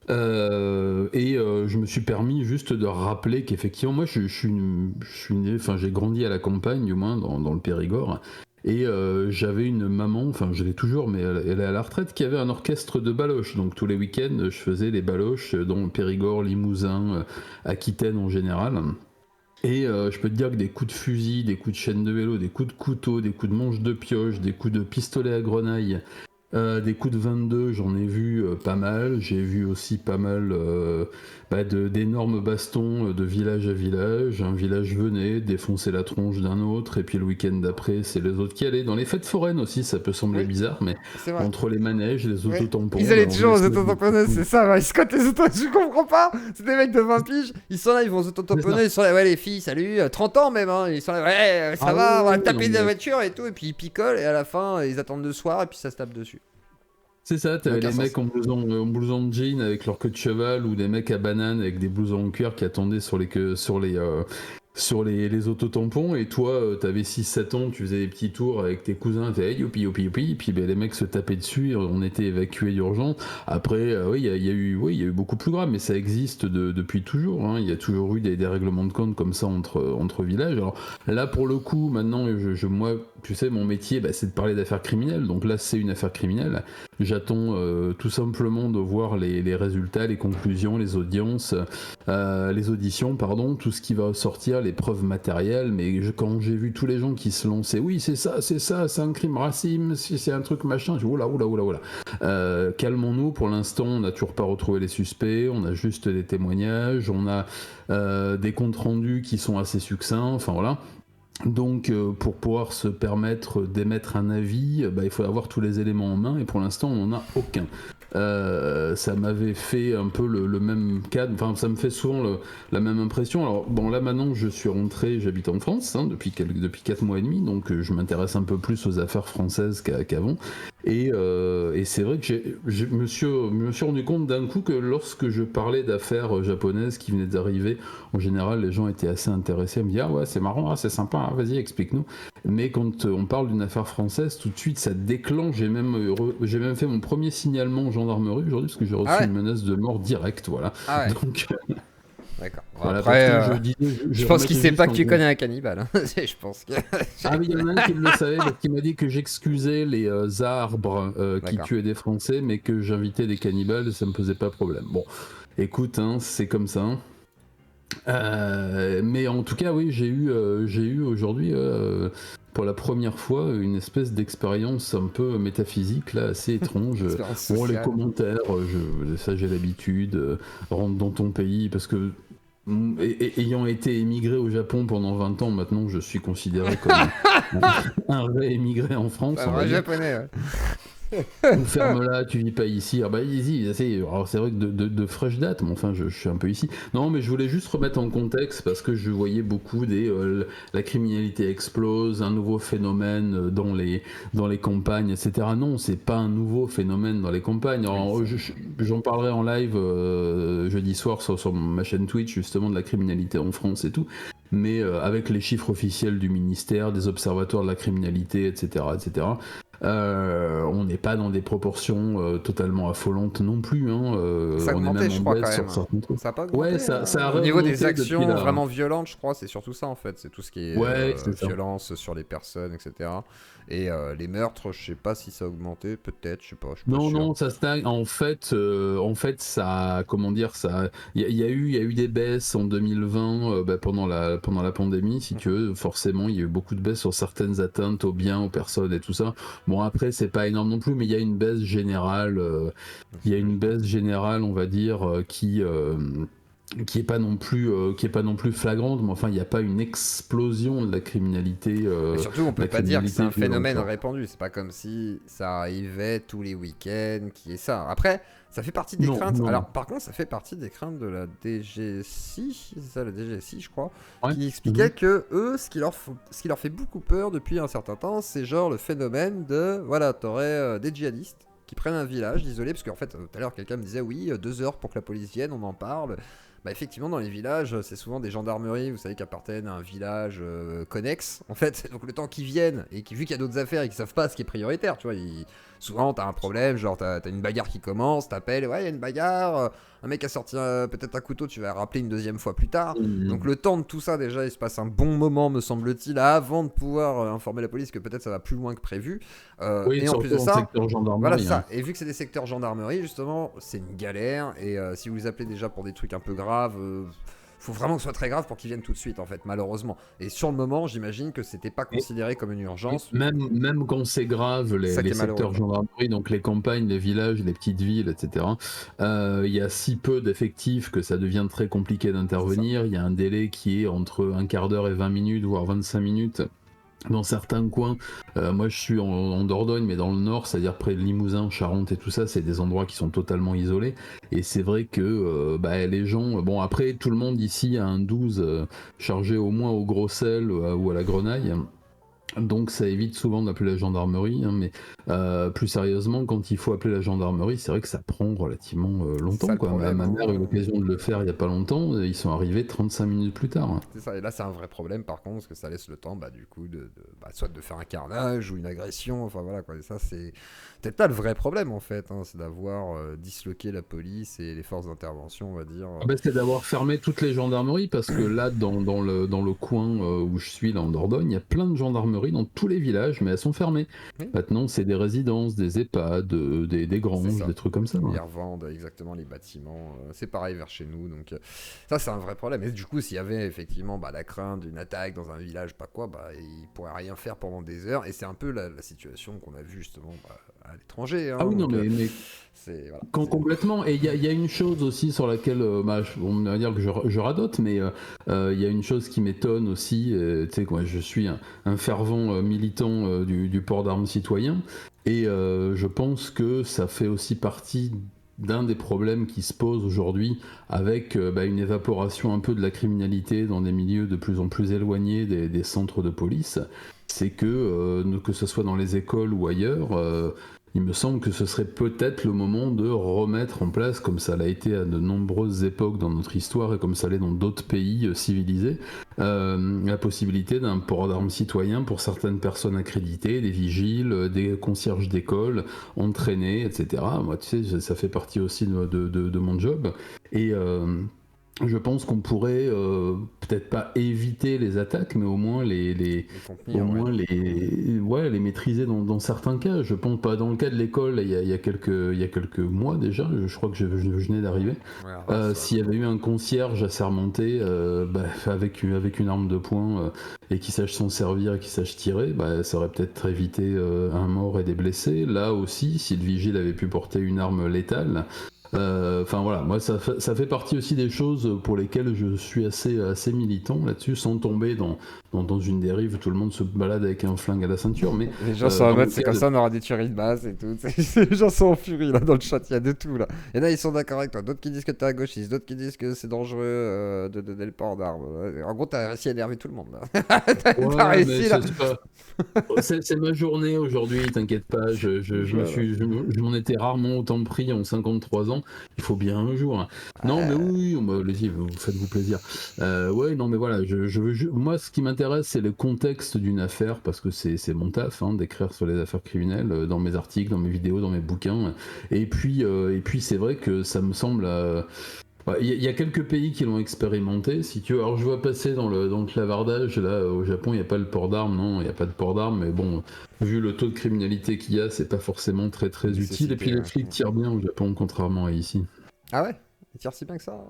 [SPEAKER 4] Je me suis permis juste de rappeler qu'effectivement, moi, j'ai grandi à la campagne, du moins dans le Périgord. Et j'avais une maman, enfin je l'ai toujours, mais elle est à la retraite, qui avait un orchestre de baloches. Donc tous les week-ends, je faisais les baloches dans le Périgord, Limousin, Aquitaine en général. Et je peux te dire que des coups de fusil, des coups de chaîne de vélo, des coups de couteau, des coups de manche de pioche, des coups de pistolet à grenaille, Des coups de 22, j'en ai vu pas mal. J'ai vu aussi pas mal d'énormes bastons de village à village. Un village venait défoncer la tronche d'un autre, et puis le week-end d'après, c'est les autres qui allaient. Dans les fêtes foraines aussi, ça peut sembler bizarre, mais
[SPEAKER 1] C'est vrai.
[SPEAKER 4] entre les manèges, les autotampons...
[SPEAKER 1] Ils allaient
[SPEAKER 4] on
[SPEAKER 1] toujours aux
[SPEAKER 4] laisse-
[SPEAKER 1] autotamponneuses, c'est ça, ouais. Ils squattent les autos, je comprends pas. C'est des mecs de 20 piges, ils sont là, ils vont aux autotamponneuses, ils sont là, ouais les filles, salut, 30 ans même, hein. Ils sont là, ouais, ça
[SPEAKER 4] Ah
[SPEAKER 1] va,
[SPEAKER 4] ouais,
[SPEAKER 1] on va
[SPEAKER 4] ouais,
[SPEAKER 1] taper
[SPEAKER 4] non,
[SPEAKER 1] des
[SPEAKER 4] mais-
[SPEAKER 1] voitures et tout, et puis ils picolent, et à la fin, ils attendent le soir, et puis ça se tape dessus.
[SPEAKER 4] C'est ça, t'avais
[SPEAKER 1] Aucun
[SPEAKER 4] les
[SPEAKER 1] sens.
[SPEAKER 4] mecs en blouson de jean avec leur queue de cheval, ou des mecs à banane avec des blousons en cuir qui attendaient sur les autotampons, et toi t'avais 6-7 ans, tu faisais des petits tours avec tes cousins, t'es hey, youpi youpi youpi, et puis les mecs se tapaient dessus, et on était évacués d'urgence. Après oui, il y a eu beaucoup plus grave, mais ça existe depuis toujours, hein. Il y a toujours eu des règlements de compte comme ça entre villages. Alors là pour le coup maintenant moi tu sais mon métier c'est de parler d'affaires criminelles, donc là c'est une affaire criminelle. J'attends tout simplement de voir les résultats, les conclusions, les audiences, les auditions, pardon, tout ce qui va sortir, les preuves matérielles. Mais quand j'ai vu tous les gens qui se lançaient, oui, c'est ça, c'est un crime raciste, c'est un truc machin, je dis oula. Calmons-nous, pour l'instant, on n'a toujours pas retrouvé les suspects, on a juste des témoignages, on a des comptes rendus qui sont assez succincts, enfin voilà. Donc pour pouvoir se permettre d'émettre un avis, il faut avoir tous les éléments en main, et pour l'instant on n'en a aucun. Ça m'avait fait un peu le même cadre, enfin ça me fait souvent la même impression. Alors bon, là maintenant je suis rentré, j'habite en France depuis 4 mois et demi, donc je m'intéresse un peu plus aux affaires françaises qu'avant. Et c'est vrai que je me suis rendu compte d'un coup que lorsque je parlais d'affaires japonaises qui venaient d'arriver, en général les gens étaient assez intéressés à me dire ah ouais c'est marrant, ah, c'est sympa, hein, vas-y explique-nous. Mais quand on parle d'une affaire française, tout de suite ça déclenche. J'ai même fait mon premier signalement en gendarmerie aujourd'hui parce que j'ai reçu une menace de mort directe, voilà.
[SPEAKER 1] Ah ouais.
[SPEAKER 4] Donc
[SPEAKER 1] D'accord. Bon,
[SPEAKER 4] voilà,
[SPEAKER 1] après,
[SPEAKER 4] parce que
[SPEAKER 1] je pense qu'il sait pas que tu
[SPEAKER 4] connais
[SPEAKER 1] connais un cannibale. Hein. Je pense que.
[SPEAKER 4] Ah oui, il y en a un qui le savait, parce qu'il m'a dit que j'excusais les arbres qui
[SPEAKER 1] D'accord.
[SPEAKER 4] tuaient des Français, mais que j'invitais des cannibales et ça me posait pas problème. Bon, écoute, hein, c'est comme ça. Mais en tout cas, oui, j'ai eu aujourd'hui, pour la première fois, une espèce d'expérience un peu métaphysique, là, assez étrange.
[SPEAKER 1] Expérience
[SPEAKER 4] Bon, les
[SPEAKER 1] sociale.
[SPEAKER 4] commentaires, ça j'ai l'habitude, rentre dans ton pays, parce que ayant été émigré au Japon pendant 20 ans, maintenant je suis considéré comme un vrai émigré en France.
[SPEAKER 1] Un
[SPEAKER 4] on va
[SPEAKER 1] vrai
[SPEAKER 4] dire.
[SPEAKER 1] japonais, ouais.
[SPEAKER 4] Ou ferme là, tu vis pas ici. Ah bah ici, alors c'est vrai que de fraîche date, mais enfin je suis un peu ici. Non, mais je voulais juste remettre en contexte parce que je voyais beaucoup la criminalité explose, un nouveau phénomène dans les campagnes, etc. Non, c'est pas un nouveau phénomène dans les campagnes. Alors, j'en parlerai en live jeudi soir sur ma chaîne Twitch justement de la criminalité en France et tout. Mais avec les chiffres officiels du ministère, des observatoires de la criminalité, etc., on n'est pas dans des proportions totalement affolantes non plus. Hein.
[SPEAKER 1] Ça a
[SPEAKER 4] on est
[SPEAKER 1] augmenté,
[SPEAKER 4] même
[SPEAKER 1] je
[SPEAKER 4] en
[SPEAKER 1] crois,
[SPEAKER 4] baisse
[SPEAKER 1] quand
[SPEAKER 4] sur
[SPEAKER 1] même.
[SPEAKER 4] certains trucs.
[SPEAKER 1] Ça a pas augmenté.
[SPEAKER 4] Ouais, ça a
[SPEAKER 1] Au niveau des
[SPEAKER 4] remonté
[SPEAKER 1] actions
[SPEAKER 4] depuis la-
[SPEAKER 1] vraiment violentes, je crois, c'est surtout ça en fait. C'est tout ce qui est
[SPEAKER 4] Ouais, c'est ça.
[SPEAKER 1] violence sur les personnes, etc. Et les meurtres, je sais pas si ça a augmenté, peut-être, je sais pas. Je suis pas sûr.
[SPEAKER 4] Non, ça stagne. En fait, ça, comment dire, ça, il y a eu des baisses en 2020 pendant la pandémie, si tu veux. Forcément, il y a eu beaucoup de baisses sur certaines atteintes aux biens, aux personnes et tout ça. Bon, après, c'est pas énorme non plus, mais il y a une baisse générale. On va dire, qui est pas non plus flagrante, mais enfin il n'y a pas une explosion de la criminalité.
[SPEAKER 1] Mais surtout, on peut
[SPEAKER 4] la
[SPEAKER 1] pas dire que c'est un
[SPEAKER 4] criminalité
[SPEAKER 1] phénomène
[SPEAKER 4] violente.
[SPEAKER 1] répandu. C'est pas comme si ça arrivait tous les week-ends, qui est ça. Après, ça fait partie des
[SPEAKER 4] Non,
[SPEAKER 1] craintes.
[SPEAKER 4] non.
[SPEAKER 1] Alors, par contre, ça fait partie des craintes de la DGSI, c'est ça, la DGSI, je crois,
[SPEAKER 4] Ouais.
[SPEAKER 1] qui expliquait que eux, ce qui leur fait beaucoup peur depuis un certain temps, c'est genre le phénomène de, voilà, t'aurais des djihadistes qui prennent un village isolé, parce qu'en fait, tout à l'heure, quelqu'un me disait, oui, 2 heures pour que la police vienne, on en parle. Bah effectivement dans les villages c'est souvent des gendarmeries, vous savez, qui appartiennent à un village connexe en fait, donc le temps qu'ils viennent et vu qu'il y a d'autres affaires et qu'ils savent pas ce qui est prioritaire, tu vois, souvent t'as un problème, genre t'as une bagarre qui commence, t'appelles, ouais il y a une bagarre, un mec a sorti peut-être un couteau, tu vas rappeler une deuxième fois plus tard, donc le temps de tout ça déjà il se passe un bon moment me semble-t-il avant de pouvoir informer la police que peut-être ça va plus loin que prévu,
[SPEAKER 4] Oui,
[SPEAKER 1] et en plus de
[SPEAKER 4] surtout en
[SPEAKER 1] ça,
[SPEAKER 4] secteur gendarmerie,
[SPEAKER 1] voilà ça,
[SPEAKER 4] hein.
[SPEAKER 1] et vu que c'est des secteurs gendarmerie justement, c'est une galère, et si vous les appelez déjà pour des trucs un peu graves, faut vraiment que ce soit très grave pour qu'ils viennent tout de suite, en fait, malheureusement. Et sur le moment, j'imagine que c'était pas considéré comme une urgence.
[SPEAKER 4] Même quand c'est grave, les secteurs gendarmerie, donc les campagnes, les villages, les petites villes, etc., il y a si peu d'effectifs que ça devient très compliqué d'intervenir. Il y a un délai qui est entre un quart d'heure et 20 minutes, voire 25 minutes. Dans certains coins, moi je suis en Dordogne, mais dans le nord, c'est-à-dire près de Limousin, Charente et tout ça, c'est des endroits qui sont totalement isolés. Et c'est vrai que les gens... Bon, après, tout le monde ici a un 12 chargé au moins au gros sel ou à la grenaille. Donc ça évite souvent d'appeler la gendarmerie, hein, mais plus sérieusement, quand il faut appeler la gendarmerie, c'est vrai que ça prend relativement longtemps.
[SPEAKER 1] Ça,
[SPEAKER 4] Quoi. Ma mère a eu l'occasion de le faire il n'y a pas longtemps, et ils sont arrivés 35 minutes plus tard. Hein.
[SPEAKER 1] C'est ça, et là c'est un vrai problème par contre, parce que ça laisse le temps du coup soit de faire un carnage ou une agression, enfin voilà quoi, et ça c'est peut-être là le vrai problème en fait, hein, c'est d'avoir disloqué la police et les forces d'intervention, on va dire.
[SPEAKER 4] C'est d'avoir fermé toutes les gendarmeries, parce que là, dans le coin où je suis, là en Dordogne, il y a plein de gendarmeries dans tous les villages, mais elles sont fermées. Oui. Maintenant, c'est des résidences, des EHPAD, des granges, des trucs comme ça.
[SPEAKER 1] Ils revendent exactement les bâtiments. C'est pareil vers chez nous. Donc ça, c'est un vrai problème. Et du coup, s'il y avait effectivement la crainte d'une attaque dans un village, ils pourraient rien faire pendant des heures. Et c'est un peu la situation qu'on a vue justement à l'étranger. Hein.
[SPEAKER 4] Ah oui,
[SPEAKER 1] donc,
[SPEAKER 4] non, mais complètement. Et il y a une chose aussi sur laquelle, on va dire que je radote, mais il y a une chose qui m'étonne aussi. Tu sais, je suis un fervent militant du port d'armes citoyen, et je pense que ça fait aussi partie d'un des problèmes qui se posent aujourd'hui avec une évaporation un peu de la criminalité dans des milieux de plus en plus éloignés des centres de police. C'est que ce soit dans les écoles ou ailleurs, il me semble que ce serait peut-être le moment de remettre en place, comme ça l'a été à de nombreuses époques dans notre histoire et comme ça l'est dans d'autres pays civilisés, la possibilité d'un port d'armes citoyen pour certaines personnes accréditées, des vigiles, des concierges d'école, entraînés, etc. Moi, tu sais, ça fait partie aussi de mon job. Et je pense qu'on pourrait peut-être pas éviter les attaques, mais au moins les maîtriser dans certains cas. Je pense pas dans le cas de l'école, il y a quelques mois déjà, je crois que je venais d'arriver. S'il y avait eu un concierge assermenté avec une arme de poing et qui sache s'en servir et qui sache tirer, ça aurait peut-être évité un mort et des blessés. Là aussi, si le vigile avait pu porter une arme létale. Voilà, moi ça fait partie aussi des choses pour lesquelles je suis assez militant là-dessus, sans tomber dans une dérive où tout le monde se balade avec un flingue à la ceinture. Mais
[SPEAKER 1] les gens sont en mode c'est comme ça, on aura des tueries de masse et tout. Les gens sont en furie là dans le chat, il y a de tout là. Il y en a ils sont d'accord avec toi, d'autres qui disent que t'es un gauchiste, d'autres qui disent que c'est dangereux de donner le port d'armes. En gros, t'as réussi à énerver tout le monde là. T'as réussi là.
[SPEAKER 4] C'est ma journée aujourd'hui, t'inquiète pas, je m'en étais rarement autant pris en 53 ans. Il faut bien un jour. Non, mais oui, allez-y, faites-vous plaisir. Ouais, non, mais voilà, moi, ce qui m'intéresse, c'est le contexte d'une affaire, parce que c'est mon taf, d'écrire sur les affaires criminelles, dans mes articles, dans mes vidéos, dans mes bouquins. Et puis c'est vrai que ça me semble... Il y a quelques pays qui l'ont expérimenté, si tu veux. Alors je vois passer dans le clavardage, là au Japon il n'y a pas le port d'armes, non, il n'y a pas de port d'armes, mais bon, vu le taux de criminalité qu'il y a, c'est pas forcément très utile. Et puis les flics tirent bien au Japon, contrairement à ici.
[SPEAKER 1] Ah ouais, ils tirent si bien que ça.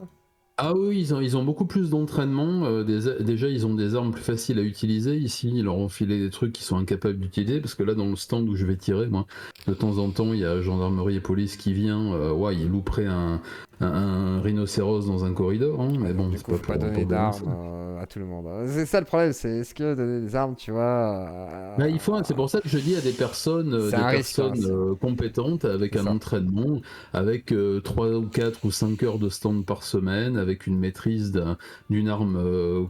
[SPEAKER 4] Ah oui, ils ont beaucoup plus d'entraînement. Déjà, ils ont des armes plus faciles à utiliser. Ici, ils leur ont filé des trucs qu'ils sont incapables d'utiliser. Parce que là, dans le stand où je vais tirer, moi, de temps en temps, il y a gendarmerie et police qui vient. Il louperait un rhinocéros dans un corridor. Mais bon,
[SPEAKER 1] c'est pas donner d'armes à tout le monde. C'est ça le problème, c'est est-ce que donner des armes, tu vois.
[SPEAKER 4] Il faut. C'est pour ça que je dis à des personnes, compétentes, avec un entraînement, avec 3 ou 4 ou 5 heures de stand par semaine, avec une maîtrise d'une arme.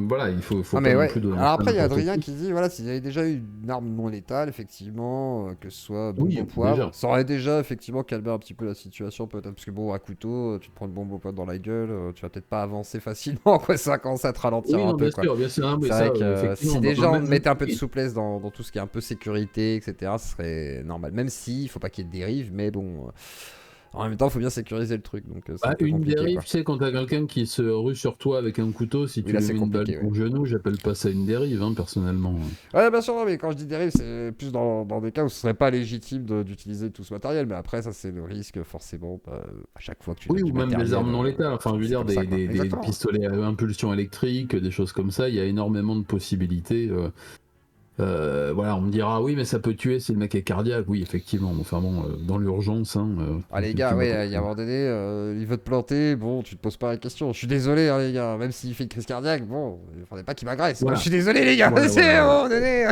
[SPEAKER 4] Voilà, il faut pas non plus donner.
[SPEAKER 1] Alors après, il y a Adrien qui dit voilà, s'il y avait déjà eu une arme non létale, effectivement, que ce soit bombe au poivre, ça aurait déjà effectivement calmé un petit peu la situation, peut-être. Parce que bon, à couteau, tu te prends une bombe au poivre dans la gueule, tu vas peut-être pas avancer facilement, quoi. Ça commence à te ralentir un peu.
[SPEAKER 4] Bien sûr,
[SPEAKER 1] c'est vrai que si déjà on mettait un peu de souplesse dans tout ce qui est un peu sécurité, etc., ce serait normal. Même si il faut pas qu'il y ait de dérive, mais bon. En même temps, il faut bien sécuriser le truc. Donc, c'est un peu
[SPEAKER 4] Une
[SPEAKER 1] compliqué,
[SPEAKER 4] dérive,
[SPEAKER 1] quoi.
[SPEAKER 4] tu sais, quand t'as quelqu'un qui se rue sur toi avec un couteau, si
[SPEAKER 1] Oui,
[SPEAKER 4] tu
[SPEAKER 1] là,
[SPEAKER 4] lui
[SPEAKER 1] c'est
[SPEAKER 4] mets une balle
[SPEAKER 1] compliqué,
[SPEAKER 4] au genou, j'appelle pas ça une dérive, personnellement.
[SPEAKER 1] Ouais, bien sûr, mais quand je dis dérive, c'est plus dans des cas où ce serait pas légitime d'utiliser tout ce matériel. Mais après, ça, c'est le risque, forcément, à chaque fois que tu
[SPEAKER 4] Oui,
[SPEAKER 1] donnes
[SPEAKER 4] ou
[SPEAKER 1] du
[SPEAKER 4] même des
[SPEAKER 1] matériel.
[SPEAKER 4] armes non létales, enfin, je veux
[SPEAKER 1] C'est
[SPEAKER 4] dire,
[SPEAKER 1] comme ça, quoi.
[SPEAKER 4] des
[SPEAKER 1] Exactement.
[SPEAKER 4] pistolets à impulsion électrique, des choses comme ça, il y a énormément de possibilités. Voilà, on me dira, oui, mais ça peut tuer si le mec est cardiaque. Oui, effectivement, enfin bon, dans l'urgence,
[SPEAKER 1] Ah, les
[SPEAKER 4] tu
[SPEAKER 1] gars,
[SPEAKER 4] m'as
[SPEAKER 1] ouais, il y a un
[SPEAKER 4] compris.
[SPEAKER 1] moment donné, il veut te planter, bon, tu te poses pas la question. Je suis désolé, les gars, même s'il fait une crise cardiaque, bon, il faudrait pas qu'il m'agresse.
[SPEAKER 4] Voilà.
[SPEAKER 1] Je suis désolé, les gars,
[SPEAKER 4] Voilà,
[SPEAKER 1] c'est
[SPEAKER 4] voilà,
[SPEAKER 1] à un
[SPEAKER 4] voilà.
[SPEAKER 1] moment donné.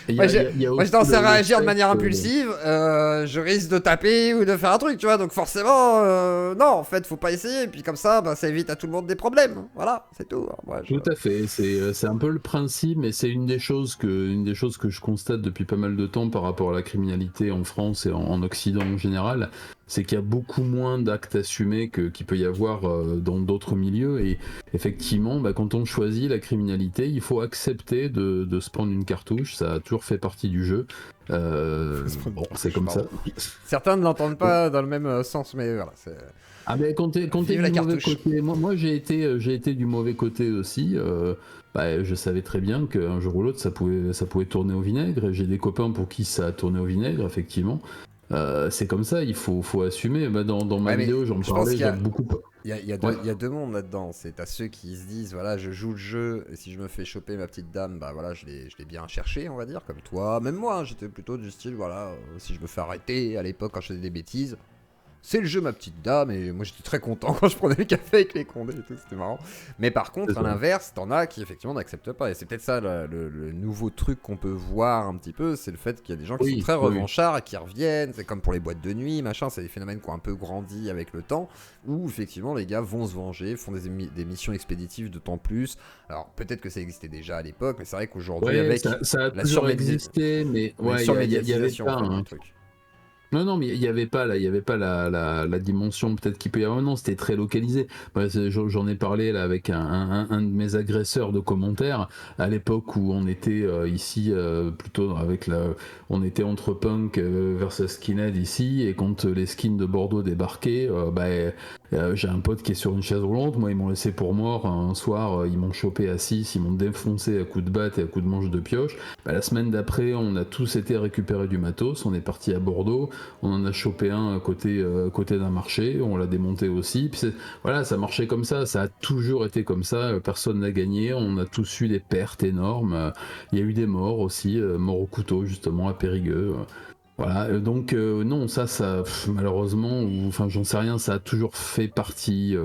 [SPEAKER 4] Et il y
[SPEAKER 1] Moi,
[SPEAKER 4] a,
[SPEAKER 1] j'ai
[SPEAKER 4] il y a- il y a
[SPEAKER 1] moi, j'ai
[SPEAKER 4] aussi
[SPEAKER 1] tendance à
[SPEAKER 4] le
[SPEAKER 1] réagir de
[SPEAKER 4] fait
[SPEAKER 1] manière
[SPEAKER 4] que-
[SPEAKER 1] impulsive, je risque de taper ou de faire un truc, tu vois, donc forcément, non, en fait, faut pas essayer, puis comme ça, ça évite à tout le monde des problèmes, voilà, c'est tout. Alors, moi,
[SPEAKER 4] Tout à fait, c'est un peu le principe, mais c'est une des choses que je constate depuis pas mal de temps par rapport à la criminalité en France et en Occident en général, c'est qu'il y a beaucoup moins d'actes assumés qu'il peut y avoir dans d'autres milieux, et effectivement, quand on choisit la criminalité, il faut accepter de se prendre une cartouche, ça a toujours fait partie du jeu. Bon, c'est comme ça.
[SPEAKER 1] Certains ne l'entendent pas dans le même sens, mais voilà, c'est...
[SPEAKER 4] Ah ben quand t'es
[SPEAKER 1] Vive
[SPEAKER 4] du
[SPEAKER 1] la
[SPEAKER 4] mauvais
[SPEAKER 1] cartouche.
[SPEAKER 4] côté, moi j'ai été du mauvais côté aussi. Je savais très bien qu'un jour ou l'autre ça pouvait tourner au vinaigre. Et j'ai des copains pour qui ça a tourné au vinaigre, effectivement. C'est comme ça, il faut assumer. Dans ma
[SPEAKER 1] Ouais, mais
[SPEAKER 4] vidéo j'en
[SPEAKER 1] je pense
[SPEAKER 4] parlais,
[SPEAKER 1] qu'il y a...
[SPEAKER 4] j'aime beaucoup. Ouais.
[SPEAKER 1] Il y a deux mondes là-dedans. C'est à ceux qui se disent, voilà, je joue le jeu, et si je me fais choper ma petite dame, bah voilà, je l'ai bien cherché, on va dire, comme toi. Même moi, hein, j'étais plutôt du style, voilà, si je me fais arrêter à l'époque quand je faisais des bêtises, c'est le jeu, ma petite dame, et moi j'étais très content quand je prenais le café avec les condés et tout, c'était marrant. Mais par contre,
[SPEAKER 4] C'est
[SPEAKER 1] à
[SPEAKER 4] ça.
[SPEAKER 1] l'inverse, t'en as qui effectivement n'acceptent pas, et c'est peut-être ça le nouveau truc qu'on peut voir un petit peu, c'est le fait qu'il y a des gens qui
[SPEAKER 4] Oui,
[SPEAKER 1] sont très
[SPEAKER 4] oui.
[SPEAKER 1] revanchards et qui reviennent, c'est comme pour les boîtes de nuit, machin, c'est des phénomènes qui ont un peu grandi avec le temps, où effectivement les gars vont se venger, font des missions expéditives de temps plus. Alors peut-être que ça existait déjà à l'époque, mais c'est vrai qu'aujourd'hui,
[SPEAKER 4] Ouais,
[SPEAKER 1] avec
[SPEAKER 4] ça a
[SPEAKER 1] la
[SPEAKER 4] toujours existé, mais
[SPEAKER 1] la
[SPEAKER 4] ouais, il y avait
[SPEAKER 1] surmédiatisation
[SPEAKER 4] pas.
[SPEAKER 1] en fait, du truc.
[SPEAKER 4] Non, mais il n'y avait pas la dimension peut-être qu'il peut y avoir. Non, c'était très localisé. J'en ai parlé là avec un de mes agresseurs de commentaires à l'époque où on était ici plutôt on était entre punk versus skinhead ici, et quand les skins de Bordeaux débarquaient, j'ai un pote qui est sur une chaise roulante. Moi, ils m'ont laissé pour mort. Un soir, ils m'ont chopé à 6, ils m'ont défoncé à coups de batte et à coups de manche de pioche. La semaine d'après, on a tous été récupérer du matos. On est parti à Bordeaux. On en a chopé un à côté d'un marché, on l'a démonté aussi. Puis voilà, ça marchait comme ça a toujours été comme ça, personne n'a gagné, on a tous eu des pertes énormes. Il y a eu des morts aussi, morts au couteau justement à Périgueux. Voilà, donc non, malheureusement, enfin j'en sais rien, ça a toujours fait partie,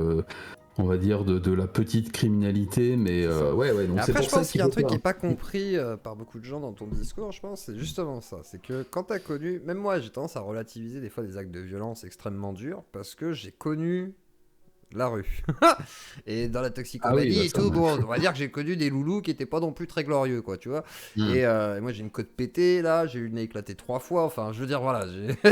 [SPEAKER 4] on va dire, de la petite criminalité, mais
[SPEAKER 1] C'est ça.
[SPEAKER 4] ouais, donc
[SPEAKER 1] Et
[SPEAKER 4] c'est
[SPEAKER 1] après,
[SPEAKER 4] pour
[SPEAKER 1] je
[SPEAKER 4] ça
[SPEAKER 1] pense qu'il y a un
[SPEAKER 4] faut
[SPEAKER 1] truc
[SPEAKER 4] pas.
[SPEAKER 1] qui n'est pas compris par beaucoup de gens dans ton discours, je pense, c'est justement ça. C'est que quand tu as connu, même moi, j'ai tendance à relativiser des fois des actes de violence extrêmement durs parce que j'ai connu la rue. Et dans la toxicomanie
[SPEAKER 4] Ah oui,
[SPEAKER 1] et
[SPEAKER 4] ça
[SPEAKER 1] tout,
[SPEAKER 4] marche.
[SPEAKER 1] bon, on va dire que j'ai connu des loulous qui étaient pas non plus très glorieux, quoi, tu vois.
[SPEAKER 4] Mm.
[SPEAKER 1] Et moi, j'ai une côte pétée, là, j'ai eu le nez éclaté 3 fois, enfin, je veux dire, voilà,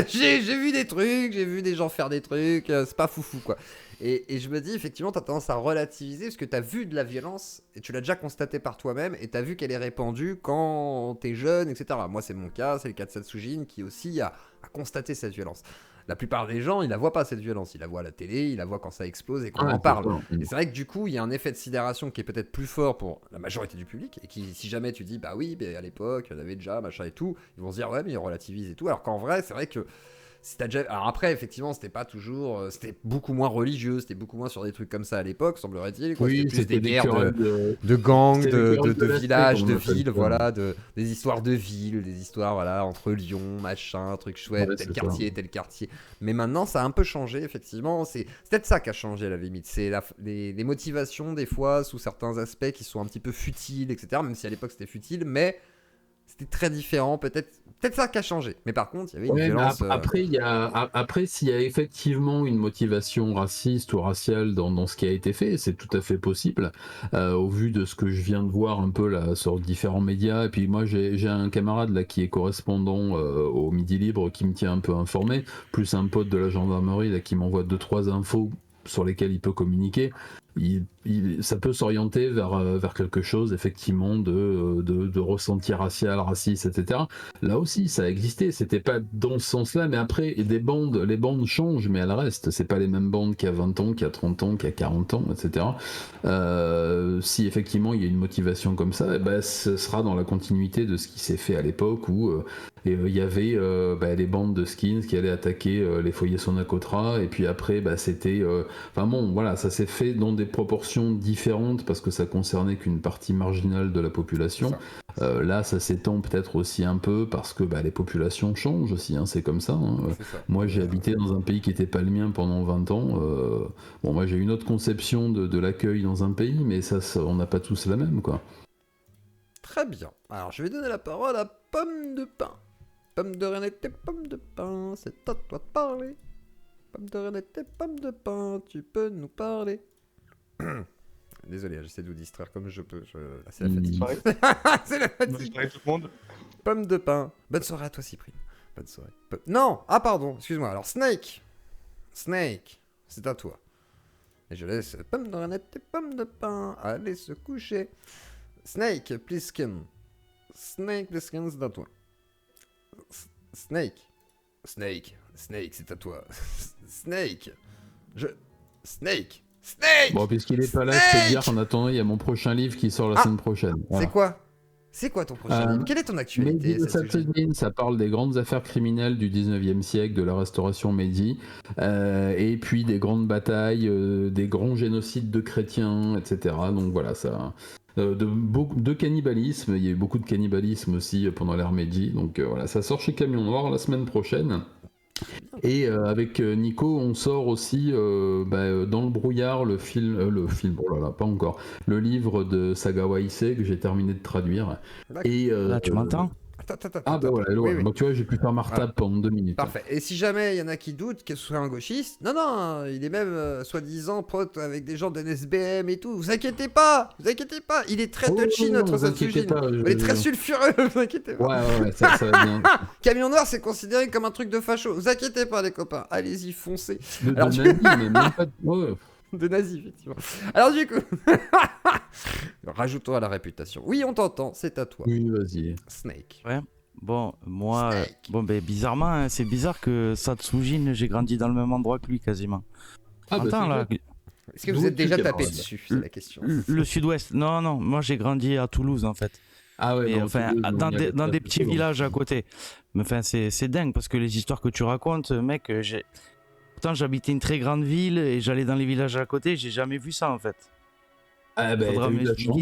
[SPEAKER 1] j'ai vu des trucs, j'ai vu des gens faire des trucs, c'est pas foufou, quoi. Et je me dis, effectivement, t'as tendance à relativiser parce que t'as vu de la violence et tu l'as déjà constaté par toi-même et t'as vu qu'elle est répandue quand t'es jeune, etc. Moi, c'est mon cas, c'est le cas de Satsujin qui aussi a constaté cette violence. La plupart des gens, ils la voient pas cette violence, ils la voient à la télé, ils la voient quand ça explose et qu'on
[SPEAKER 4] Ouais,
[SPEAKER 1] en parle.
[SPEAKER 4] c'est ça.
[SPEAKER 1] Et c'est vrai que du coup, il y a un effet de sidération qui est peut-être plus fort pour la majorité du public et qui, si jamais tu dis, bah oui, à l'époque, il y en avait déjà, machin et tout, ils vont se dire, ouais, mais ils relativisent et tout. Alors qu'en vrai, c'est vrai que si t'as déjà... Alors après, effectivement, c'était pas toujours... C'était beaucoup moins religieux, c'était beaucoup moins sur des trucs comme ça à l'époque, semblerait-il. Quoi.
[SPEAKER 4] Oui,
[SPEAKER 1] C'était plus
[SPEAKER 4] c'était
[SPEAKER 1] des
[SPEAKER 4] des
[SPEAKER 1] guerres
[SPEAKER 4] querelles
[SPEAKER 1] de gangs,
[SPEAKER 4] c'était des querelles
[SPEAKER 1] de
[SPEAKER 4] la
[SPEAKER 1] villages,
[SPEAKER 4] street,
[SPEAKER 1] de
[SPEAKER 4] comme on appelle
[SPEAKER 1] villes,
[SPEAKER 4] ça.
[SPEAKER 1] voilà, des histoires de villes, des histoires, voilà, entre Lyon, machin, truc chouette,
[SPEAKER 4] Ouais,
[SPEAKER 1] tel
[SPEAKER 4] c'est
[SPEAKER 1] quartier, tel quartier. Mais maintenant, ça a un peu changé, effectivement. C'est peut-être ça qui a changé, à la limite. C'est les motivations, des fois, sous certains aspects qui sont un petit peu futiles, etc. Même si à l'époque, c'était futile, mais c'était très différent. Peut-être ça qui a changé. Mais par contre, il y avait une
[SPEAKER 4] Ouais, mais
[SPEAKER 1] violence...
[SPEAKER 4] après, s'il y a effectivement une motivation raciste ou raciale dans ce qui a été fait, c'est tout à fait possible, au vu de ce que je viens de voir un peu là sur différents médias. Et puis moi, j'ai un camarade là qui est correspondant au Midi Libre qui me tient un peu informé, plus un pote de la gendarmerie là qui m'envoie 2-3 infos sur lesquelles il peut communiquer. ça peut s'orienter vers quelque chose effectivement de ressenti racial, raciste, etc. Là aussi, ça a existé. C'était pas dans ce sens-là, mais après, les bandes changent, mais elles restent. C'est pas les mêmes bandes qu'il y a 20 ans, qu'il y a 30 ans, qu'il y a 40 ans, etc. Si effectivement il y a une motivation comme ça, eh ben, ce sera dans la continuité de ce qui s'est fait à l'époque où il y avait les bandes de skins qui allaient attaquer les foyers Sonacotra, et puis après c'était enfin bon voilà, ça s'est fait dans des proportions différentes parce que ça concernait qu'une partie marginale de la population. Là ça s'étend peut-être aussi un peu parce que les populations changent aussi, hein, c'est comme ça, hein. Moi j'ai habité dans un pays qui n'était pas le mien pendant 20 ans. Bon, moi j'ai une autre conception de l'accueil dans un pays, mais ça on n'a pas tous la même, quoi.
[SPEAKER 1] Très bien. Alors, je vais donner la parole à Pomme de Pain. Pomme de Renette et Pomme de Pain, c'est à toi de parler. Pomme de Renette et Pomme de Pain, tu peux nous parler. Désolé, j'essaie de vous distraire comme je peux. Là, c'est la fatigue. C'est la fatigue.
[SPEAKER 3] Bonne soirée tout le monde.
[SPEAKER 1] Pomme de Pain. Bonne soirée à toi, Cyprien. Bonne soirée. Non, ah pardon, excuse-moi. Alors, Snake, c'est à toi. Et je laisse Pomme de Renette et Pomme de Pain aller se coucher. Snake, please skin. Snake, please skin, c'est à toi. Snake, c'est à toi. Snake. Snake.
[SPEAKER 4] Bon, puisqu'il est pas là, je peux te dire qu'en attendant, il y a mon prochain livre qui sort la semaine prochaine. Voilà.
[SPEAKER 1] C'est quoi ton prochain livre? Quelle est ton actualité?
[SPEAKER 4] Ça parle des grandes affaires criminelles du 19e siècle, de la restauration Meiji, et puis des grandes batailles, des grands génocides de chrétiens, etc. Donc voilà, ça... de cannibalisme, il y a eu beaucoup de cannibalisme aussi pendant l'ère Meiji, donc voilà, ça sort chez Camion Noir la semaine prochaine. Et avec Nico, on sort aussi dans le brouillard le film, oh là là, pas encore, le livre de Sagawa Issei que j'ai terminé de traduire. Et,
[SPEAKER 5] là, tu m'entends?
[SPEAKER 4] Voilà,
[SPEAKER 1] oui.
[SPEAKER 4] Donc tu vois, j'ai pu faire ma retape pendant 2 minutes.
[SPEAKER 1] Parfait. Et si jamais il y en a qui doutent que ce soit un gauchiste, non, il est même soi-disant pote avec des gens de NSBM et tout. Vous inquiétez pas, il est très touchy notre Satsujin. Il est très sulfureux, vous inquiétez pas.
[SPEAKER 4] Ouais, ça va bien.
[SPEAKER 1] Camion Noir, c'est considéré comme un truc de facho. Vous inquiétez pas les copains, allez-y, foncez.
[SPEAKER 4] Alors, de nazi, mais même pas
[SPEAKER 1] de nazi, effectivement. Alors du coup, rajoutons à la réputation. Oui, on t'entend, c'est à toi.
[SPEAKER 4] Oui, vas-y.
[SPEAKER 1] Snake.
[SPEAKER 5] Ouais. Bon, moi, bizarrement, hein, c'est bizarre que Satsujin, j'ai grandi dans le même endroit que lui quasiment. Attends, là.
[SPEAKER 1] Est-ce que vous êtes déjà tapé dessus? C'est la question.
[SPEAKER 5] Le sud-ouest. Non, moi j'ai grandi à Toulouse en fait.
[SPEAKER 4] Ah ouais.
[SPEAKER 5] Dans des petits villages à côté. Mais enfin, c'est dingue parce que les histoires que tu racontes, mec, pourtant j'habitais une très grande ville et j'allais dans les villages à côté, j'ai jamais vu ça en fait.
[SPEAKER 4] Ah ben, t'as eu de la chance.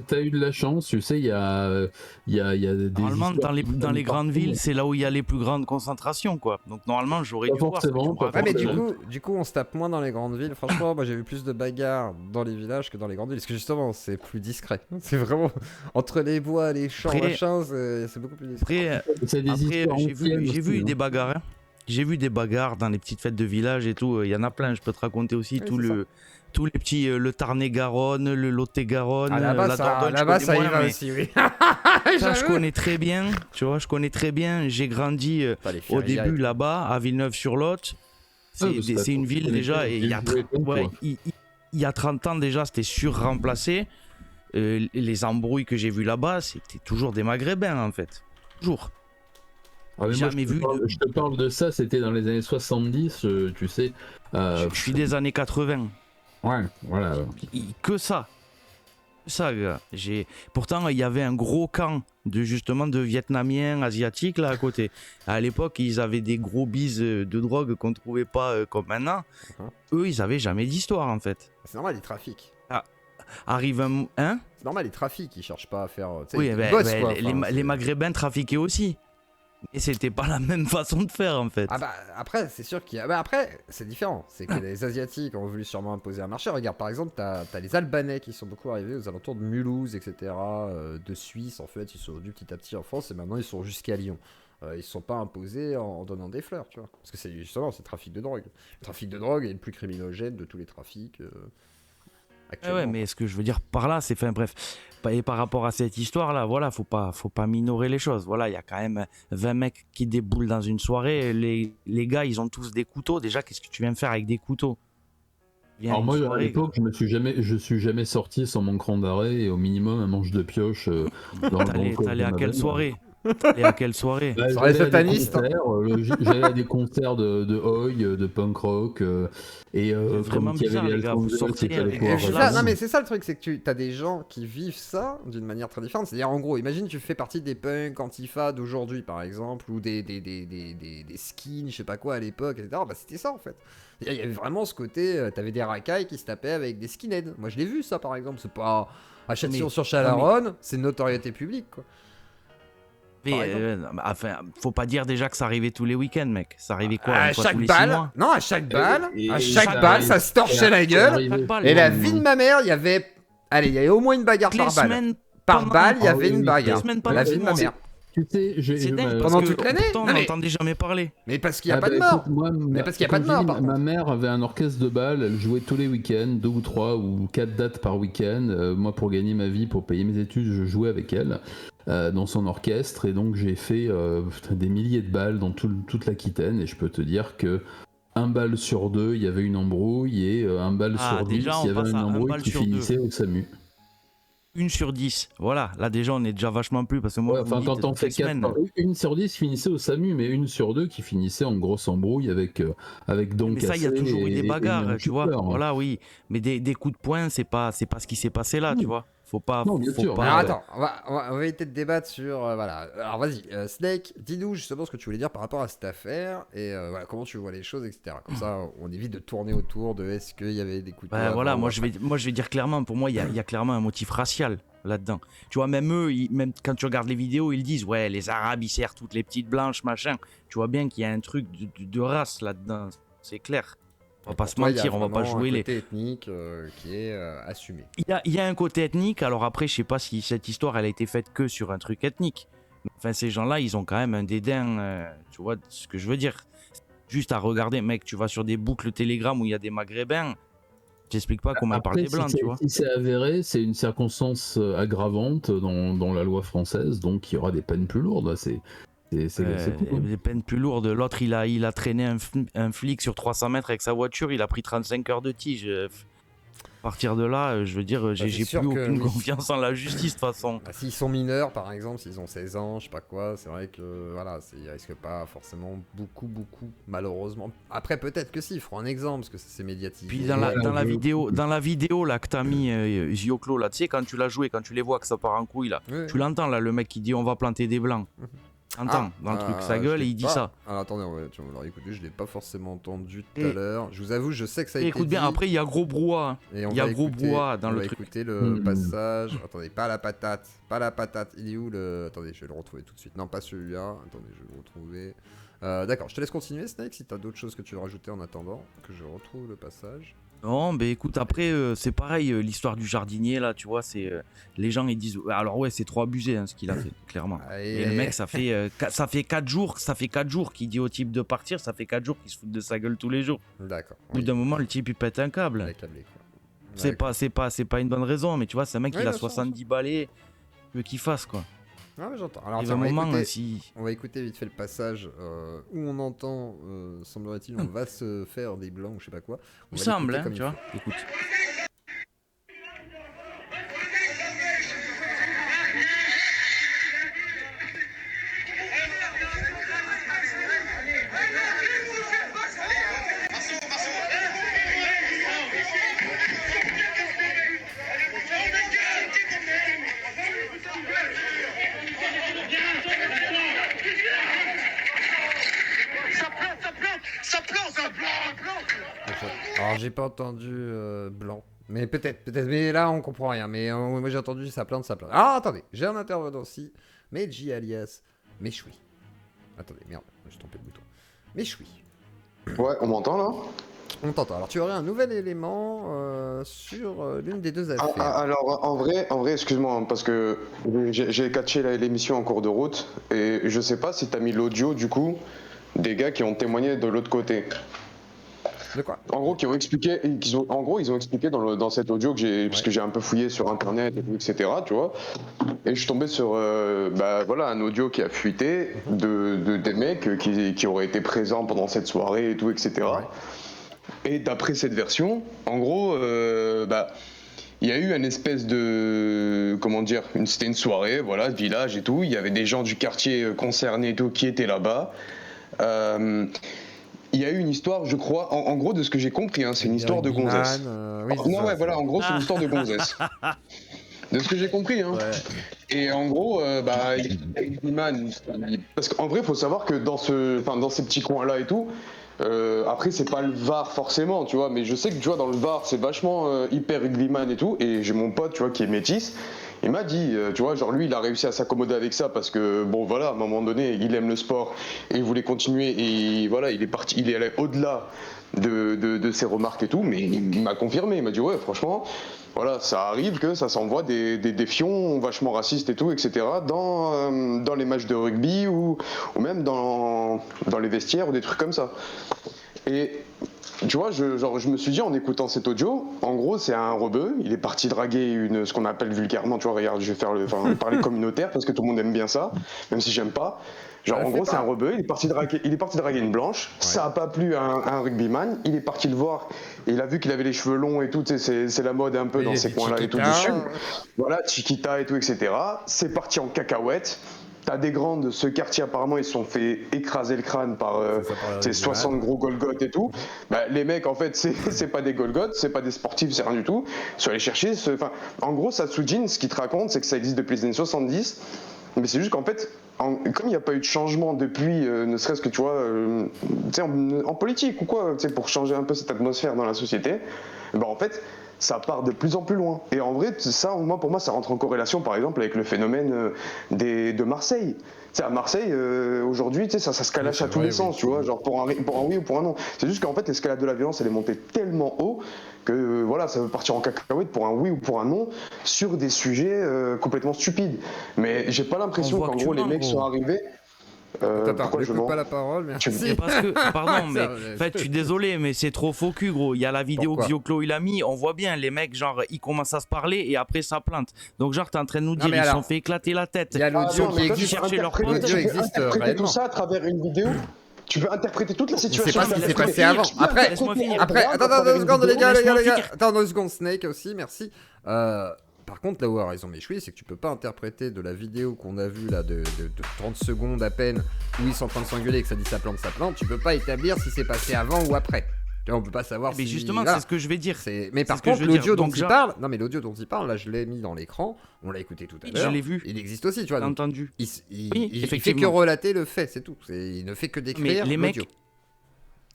[SPEAKER 4] T'as eu de la chance, tu sais, il y a des...
[SPEAKER 5] Normalement, dans les grandes villes, c'est là où il y a les plus grandes concentrations, quoi. Donc normalement, j'aurais dû
[SPEAKER 1] forcément, voir. Mais du coup, on se tape moins dans les grandes villes. Franchement, moi, j'ai vu plus de bagarres dans les villages que dans les grandes villes. Parce que justement, c'est plus discret. C'est vraiment... Entre les bois, les champs, machin, c'est beaucoup plus discret.
[SPEAKER 5] Après j'ai vu des bagarres. Hein. J'ai vu des bagarres dans les petites fêtes de village et tout. Il y en a plein, je peux te raconter aussi tous les petits, le Tarn-et-Garonne, le Lot-et-Garonne, la Dordogne.
[SPEAKER 1] Là-bas, ça y va aussi, oui.
[SPEAKER 5] Ça, je connais très bien, tu vois, j'ai grandi au début là-bas, à Villeneuve-sur-Lot. C'est une ville déjà, et il y a 30 ans déjà, c'était surremplacé. Les embrouilles que j'ai vues là-bas, c'était toujours des Maghrébins, en fait. Toujours.
[SPEAKER 4] Jamais vu. Je te parle de ça, c'était dans les années 70, tu sais.
[SPEAKER 5] Je suis des années 80.
[SPEAKER 4] Ouais, voilà.
[SPEAKER 5] Que ça, gars. Pourtant, il y avait un gros camp de Vietnamiens, Asiatiques là à côté. À l'époque, ils avaient des gros bises de drogue qu'on ne trouvait pas comme maintenant. Eux, ils avaient jamais d'histoire en fait.
[SPEAKER 1] C'est normal, ils trafiquent.
[SPEAKER 5] Arrive un... Hein?
[SPEAKER 1] C'est normal, ils trafiquent, ils cherchent pas à faire...
[SPEAKER 5] Oui, les Maghrébins trafiquaient aussi. Et c'était pas la même façon de faire en fait.
[SPEAKER 1] Ah bah après c'est sûr qu'il y a... Bah après c'est différent. C'est que les Asiatiques ont voulu sûrement imposer un marché. Regarde par exemple t'as les Albanais qui sont beaucoup arrivés aux alentours de Mulhouse etc. De Suisse en fait. Ils sont venus petit à petit en France et maintenant ils sont jusqu'à Lyon. Ils ne sont pas imposés en donnant des fleurs tu vois. Parce que c'est justement c'est le trafic de drogue. Le trafic de drogue est le plus criminogène de tous les trafics.
[SPEAKER 5] Ouais, mais ce que je veux dire par là, c'est, enfin bref, et par rapport à cette histoire-là, voilà, faut pas minorer les choses. Voilà, il y a quand même 20 mecs qui déboulent dans une soirée. Les gars, ils ont tous des couteaux. Déjà, qu'est-ce que tu viens faire avec des couteaux?
[SPEAKER 4] Alors moi, à l'époque, je suis jamais sorti sans mon cran d'arrêt et au minimum un manche de pioche dans le coffre.
[SPEAKER 5] T'allais à quelle soirée? Et à quelle soirée?
[SPEAKER 1] Soirée sataniste.
[SPEAKER 4] J'allais à des concerts de Oi, de punk rock, et
[SPEAKER 5] vraiment bizarre, les gars, vous sortez.
[SPEAKER 1] Non, mais c'est ça le truc, c'est que tu as des gens qui vivent ça d'une manière très différente. C'est-à-dire, en gros, imagine tu fais partie des punks antifa d'aujourd'hui, par exemple, ou des skins, je sais pas quoi à l'époque, etc. Bah, c'était ça en fait. Il y avait vraiment ce côté, t'avais des racailles qui se tapaient avec des skinheads. Moi, je l'ai vu ça, par exemple. C'est pas à Châtillon-sur-Chalaronne, c'est une notoriété publique, quoi.
[SPEAKER 5] Mais enfin, faut pas dire déjà que ça arrivait tous les week-ends, mec. Ça arrivait quoi?
[SPEAKER 1] À chaque balle? Non, à chaque balle, ça se torchait la gueule. Et la vie de ma mère, il y avait. Allez, il y avait au moins une bagarre par balle. Par balle, il y avait une bagarre. La vie de ma mère.
[SPEAKER 4] Tu sais,
[SPEAKER 5] c'est dingue,
[SPEAKER 1] pendant toute l'année.
[SPEAKER 5] On n'entendait jamais parler.
[SPEAKER 1] Mais parce qu'il n'y a pas de mort. Mais parce qu'il n'y a pas de mort.
[SPEAKER 4] Ma mère avait un orchestre de bal, elle jouait tous les week-ends, 2 ou 3 ou 4 dates par week-end. Moi, pour gagner ma vie, pour payer mes études, je jouais avec elle dans son orchestre. Et donc, j'ai fait des milliers de balles dans toute l'Aquitaine. Et je peux te dire que un bal sur 2, il y avait une embrouille. Et un bal sur 10, il y avait une embrouille qui finissait au SAMU.
[SPEAKER 5] 1 sur 10, voilà, là déjà on est déjà vachement plus parce que moi,
[SPEAKER 4] enfin, quand on fait 4, 1 sur 10 finissait au SAMU, mais 1 sur 2 qui finissait en grosse embrouille avec Don
[SPEAKER 5] Cassé. Mais ça, il y a toujours eu des bagarres, tu vois. Voilà, oui. Mais des coups de poing, c'est pas ce qui s'est passé là, tu vois. Faut pas.
[SPEAKER 4] Non, bien sûr.
[SPEAKER 1] Alors attends, on va éviter de débattre sur. Voilà. Alors vas-y, Snake, dis-nous justement ce que tu voulais dire par rapport à cette affaire et voilà, comment tu vois les choses, etc. Comme ça, on évite de tourner autour de est-ce qu'il y avait des coups de poing.
[SPEAKER 5] Voilà, moi je vais dire clairement, pour moi, il y a clairement un motif racial là-dedans. Tu vois, même eux, même quand tu regardes les vidéos, ils disent ouais, les Arabes ils serrent toutes les petites blanches, machin. Tu vois bien qu'il y a un truc de race là-dedans, c'est clair. On va pas se mentir, on va pas jouer les.
[SPEAKER 1] Il y a un côté ethnique qui est assumé.
[SPEAKER 5] Il y a un côté ethnique, alors après, je sais pas si cette histoire elle a été faite que sur un truc ethnique. Enfin, ces gens-là, ils ont quand même un dédain, tu vois ce que je veux dire. Juste à regarder, mec, tu vas sur des boucles Telegram où il y a des Maghrébins, j'explique pas comment ils parlent des blancs, tu vois.
[SPEAKER 4] Si c'est avéré, c'est une circonstance aggravante dans la loi française, donc il y aura des peines plus lourdes. C'est cool.
[SPEAKER 5] Des peines plus lourdes. L'autre, il a traîné un flic sur 300 mètres avec sa voiture, il a pris 35 heures de tige. À partir de là, je veux dire, j'ai plus aucune confiance en la justice de toute façon.
[SPEAKER 1] Bah, s'ils sont mineurs, par exemple, s'ils ont 16 ans, je sais pas quoi, c'est vrai que voilà, ils risquent pas forcément beaucoup, malheureusement. Après, peut-être que si, ils feront un exemple parce que c'est médiatisé.
[SPEAKER 5] Puis dans la vidéo là que t'as mis Zioclo là, tu sais, quand tu l'as joué, quand tu les vois que ça part en couille là, tu l'entends là, le mec qui dit on va planter des blancs. Entends, dans le truc, sa gueule et il dit ça.
[SPEAKER 1] Alors attendez, alors écoutez, je l'ai pas forcément entendu tout à l'heure. Je vous avoue, je sais que ça a été
[SPEAKER 5] écoute bien,
[SPEAKER 1] dit.
[SPEAKER 5] Après il y a gros brouhaha. Il y a gros brouhaha dans le truc.
[SPEAKER 1] On va écouter le passage. Attendez, pas la patate. Il est où le... Attendez, je vais le retrouver tout de suite. Non, pas celui-là. Attendez, je vais le retrouver. D'accord, je te laisse continuer, Snake, si t'as d'autres choses que tu veux rajouter en attendant que je retrouve le passage.
[SPEAKER 5] Non, mais écoute, après, c'est pareil, l'histoire du jardinier, là, tu vois, c'est... les gens, ils disent... Alors ouais, c'est trop abusé, hein, ce qu'il a fait, clairement. Et le mec, ça fait 4 jours qu'il dit au type de partir, ça fait 4 jours qu'il se fout de sa gueule tous les jours.
[SPEAKER 1] D'accord.
[SPEAKER 5] Au bout d'un moment, le type, il pète un câble. C'est pas une bonne raison, mais tu vois, c'est un mec, il a 70 balais, il veut qu'il fasse, quoi.
[SPEAKER 1] Ah, mais j'entends. Alors, on va écouter vite fait le passage où on entend, semblerait-il, on va se faire des blancs ou je sais pas quoi.
[SPEAKER 5] Il semble, hein, tu vois. Écoute.
[SPEAKER 1] Alors j'ai pas entendu blanc, mais peut-être, mais là on comprend rien, mais moi j'ai entendu ça plante. Ah attendez, j'ai un intervenant aussi, Meji alias Méchoui. Attendez, merde, j'ai trompé le bouton. Méchoui.
[SPEAKER 6] Ouais, on m'entend là?
[SPEAKER 1] On t'entend. Alors tu aurais un nouvel élément sur l'une des deux affaires.
[SPEAKER 6] Alors en vrai, excuse-moi, parce que j'ai catché l'émission en cours de route, et je sais pas si t'as mis l'audio du coup des gars qui ont témoigné de l'autre côté.
[SPEAKER 1] De quoi?
[SPEAKER 6] En gros, ils ont expliqué dans cet audio parce que j'ai un peu fouillé sur internet et tout, etc. Tu vois, et je suis tombé sur un audio qui a fuité des mecs qui auraient été présents pendant cette soirée et tout, etc. Ouais. Et d'après cette version, en gros, il y a eu une espèce de, comment dire, c'était une soirée, voilà, de village et tout. Il y avait des gens du quartier concernés et tout qui étaient là-bas. Il y a eu une histoire, je crois, en gros, de ce que j'ai compris, c'est une histoire de gonzesse. En gros, c'est une histoire de gonzesse. De ce que j'ai compris, hein. Ouais. Et en gros, parce qu'en vrai, il faut savoir que dans ces petits coins-là et tout, après, c'est pas le Var forcément, tu vois, mais je sais que, tu vois, dans le Var, c'est vachement hyper rugbyman et tout, et j'ai mon pote, tu vois, qui est métis, il m'a dit, tu vois, genre lui, il a réussi à s'accommoder avec ça parce que, bon, voilà, à un moment donné, il aime le sport et il voulait continuer, et voilà, il est allé au-delà de ses remarques et tout, mais il m'a confirmé, il m'a dit, ouais, franchement, voilà, ça arrive que ça s'envoie des fions vachement racistes et tout, etc., dans les matchs de rugby ou même dans les vestiaires ou des trucs comme ça. Et tu vois, je me suis dit en écoutant cet audio, en gros, c'est un rebeu, il est parti draguer ce qu'on appelle vulgairement, tu vois, regarde, je vais parler communautaire parce que tout le monde aime bien ça, même si j'aime pas. Genre, en gros, c'est un rebeu, il est parti draguer une blanche, ça a pas plu à un rugbyman, il est parti le voir, et il a vu qu'il avait les cheveux longs et tout, c'est la mode un peu dans ces coins-là et tout du sud. Voilà, Chiquita et tout, etc. C'est parti en cacahuète. T'as des grands de ce quartier, apparemment, ils se sont fait écraser le crâne par 60 gros Golgoth et tout. Les mecs, en fait, c'est pas des Golgoth, c'est pas des sportifs, c'est rien du tout. Ils sont allés chercher. En gros, Satsujin, ce qu'il te raconte, c'est que ça existe depuis les années 70. Mais c'est juste qu'en fait, comme il n'y a pas eu de changement depuis, ne serait-ce que, tu vois, en politique ou quoi, pour changer un peu cette atmosphère dans la société, en fait, ça part de plus en plus loin. Et en vrai, ça, pour moi, ça rentre en corrélation, par exemple, avec le phénomène de Marseille. À Marseille, aujourd'hui, ça se calache à tous les sens, tu vois, genre pour un oui ou pour un non. C'est juste qu'en fait, l'escalade de la violence, elle est montée tellement haut que voilà, ça veut partir en cacahuète pour un oui ou pour un non sur des sujets complètement stupides. Mais j'ai pas l'impression qu'en gros, les mecs sont arrivés.
[SPEAKER 1] Attends, ne coupe pas la parole, merci.
[SPEAKER 5] Parce que, pardon, mais en fait, je suis désolé, mais c'est trop faux cul, gros. Il y a la vidéo que Zioclo il a mis, on voit bien, les mecs, genre, ils commencent à se parler et après ça plante. Donc, genre, t'es en train de nous dire, ils se sont fait éclater la tête.
[SPEAKER 1] Il y a l'audio qui existe.
[SPEAKER 6] Chercher leur pote. Tu peux interpréter tout ça à travers une vidéo. Tu peux interpréter toute la situation.
[SPEAKER 1] C'est pas ce qui s'est passé avant. Après, attends, 2 secondes, les gars. Attends, 2 secondes, Snake aussi, merci. Par contre, là où a raison Méchoui, c'est que tu peux pas interpréter de la vidéo qu'on a vue là de 30 secondes à peine, où ils sont en train de s'engueuler et que ça dit ça plante, tu peux pas établir si c'est passé avant ou après. Tu vois, on peut pas savoir
[SPEAKER 5] mais justement, c'est ce que je vais dire.
[SPEAKER 1] Mais par contre, l'audio dont il parle, l'audio dont il parle, là, je l'ai mis dans l'écran, on l'a écouté tout à l'heure.
[SPEAKER 5] Je l'ai vu.
[SPEAKER 1] Il existe aussi, tu vois.
[SPEAKER 5] Entendu.
[SPEAKER 1] Il fait que relater le fait, c'est tout. Il ne fait que décrire l'audio.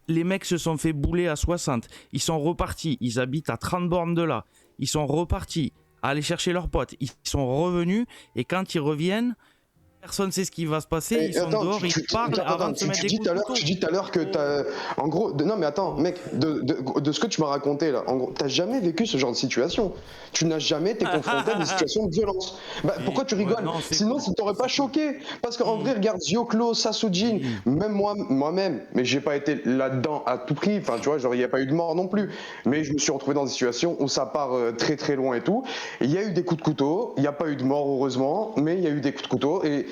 [SPEAKER 5] Les mecs se sont fait bouler à 60. Ils sont repartis. Ils habitent à 30 bornes de là. Ils sont repartis. Aller chercher leurs potes, ils sont revenus et quand ils reviennent, personne ne sait ce qui va se passer, ils sont dehors, ils parlent avant de se mettre des coups de couteau.
[SPEAKER 6] Tu dis tout à l'heure que t'as... En gros, non mais attends, mec, de ce que tu m'as raconté là, en gros, t'as jamais vécu ce genre de situation. Tu n'as jamais été confronté à des situations de violence. Pourquoi tu rigoles? Sinon, ça t'aurait pas choqué. Parce qu'en vrai, regarde, Zioclo, Satsujin, même moi-même, mais j'ai pas été là-dedans à tout prix, enfin tu vois, genre il n'y a pas eu de mort non plus. Mais je me suis retrouvé dans des situations où ça part très très loin et tout. Il y a eu des coups de couteau, il n'y a pas eu de mort heureusement, mais il y a eu des coups de couteau et...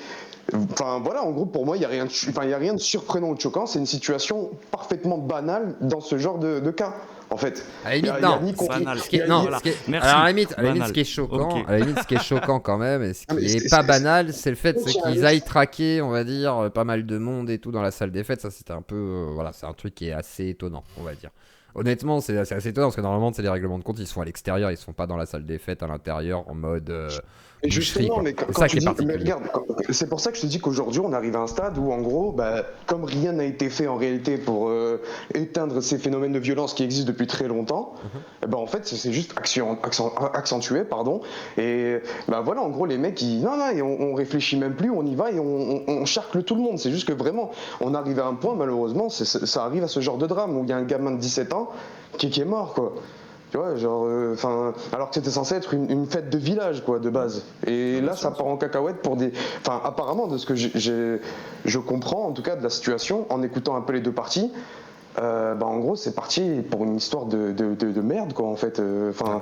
[SPEAKER 6] Enfin voilà, en gros pour moi il n'y a rien de surprenant ou de choquant, c'est une situation parfaitement banale dans ce genre de cas en fait.
[SPEAKER 1] À la limite, ce qui est choquant quand même, et ce qui est pas banal, c'est le fait qu'ils aillent traquer, on va dire, pas mal de monde et tout dans la salle des fêtes. Ça c'était un peu, voilà, c'est un truc qui est assez étonnant, on va dire. Honnêtement, c'est assez étonnant parce que normalement, c'est les règlements de compte, ils sont à l'extérieur, ils sont pas dans la salle des fêtes à l'intérieur en mode.
[SPEAKER 6] Et justement, mais quand tu dis, mais regarde, c'est pour ça que je te dis qu'aujourd'hui, on arrive à un stade où, en gros, comme rien n'a été fait en réalité pour éteindre ces phénomènes de violence qui existent depuis très longtemps, en fait, c'est juste accentué, pardon. Et voilà, en gros, les mecs, on réfléchit même plus, on y va et on charcle tout le monde. C'est juste que vraiment, on arrive à un point, malheureusement, ça arrive à ce genre de drame où il y a un gamin de 17 ans qui est mort, quoi. Tu vois, genre, alors que c'était censé être une fête de village, quoi, de base. Et là, ça part en cacahuète pour des... Enfin, apparemment, de ce que je comprends, en tout cas, de la situation, en écoutant un peu les deux parties, en gros c'est parti pour une histoire de merde quoi en fait.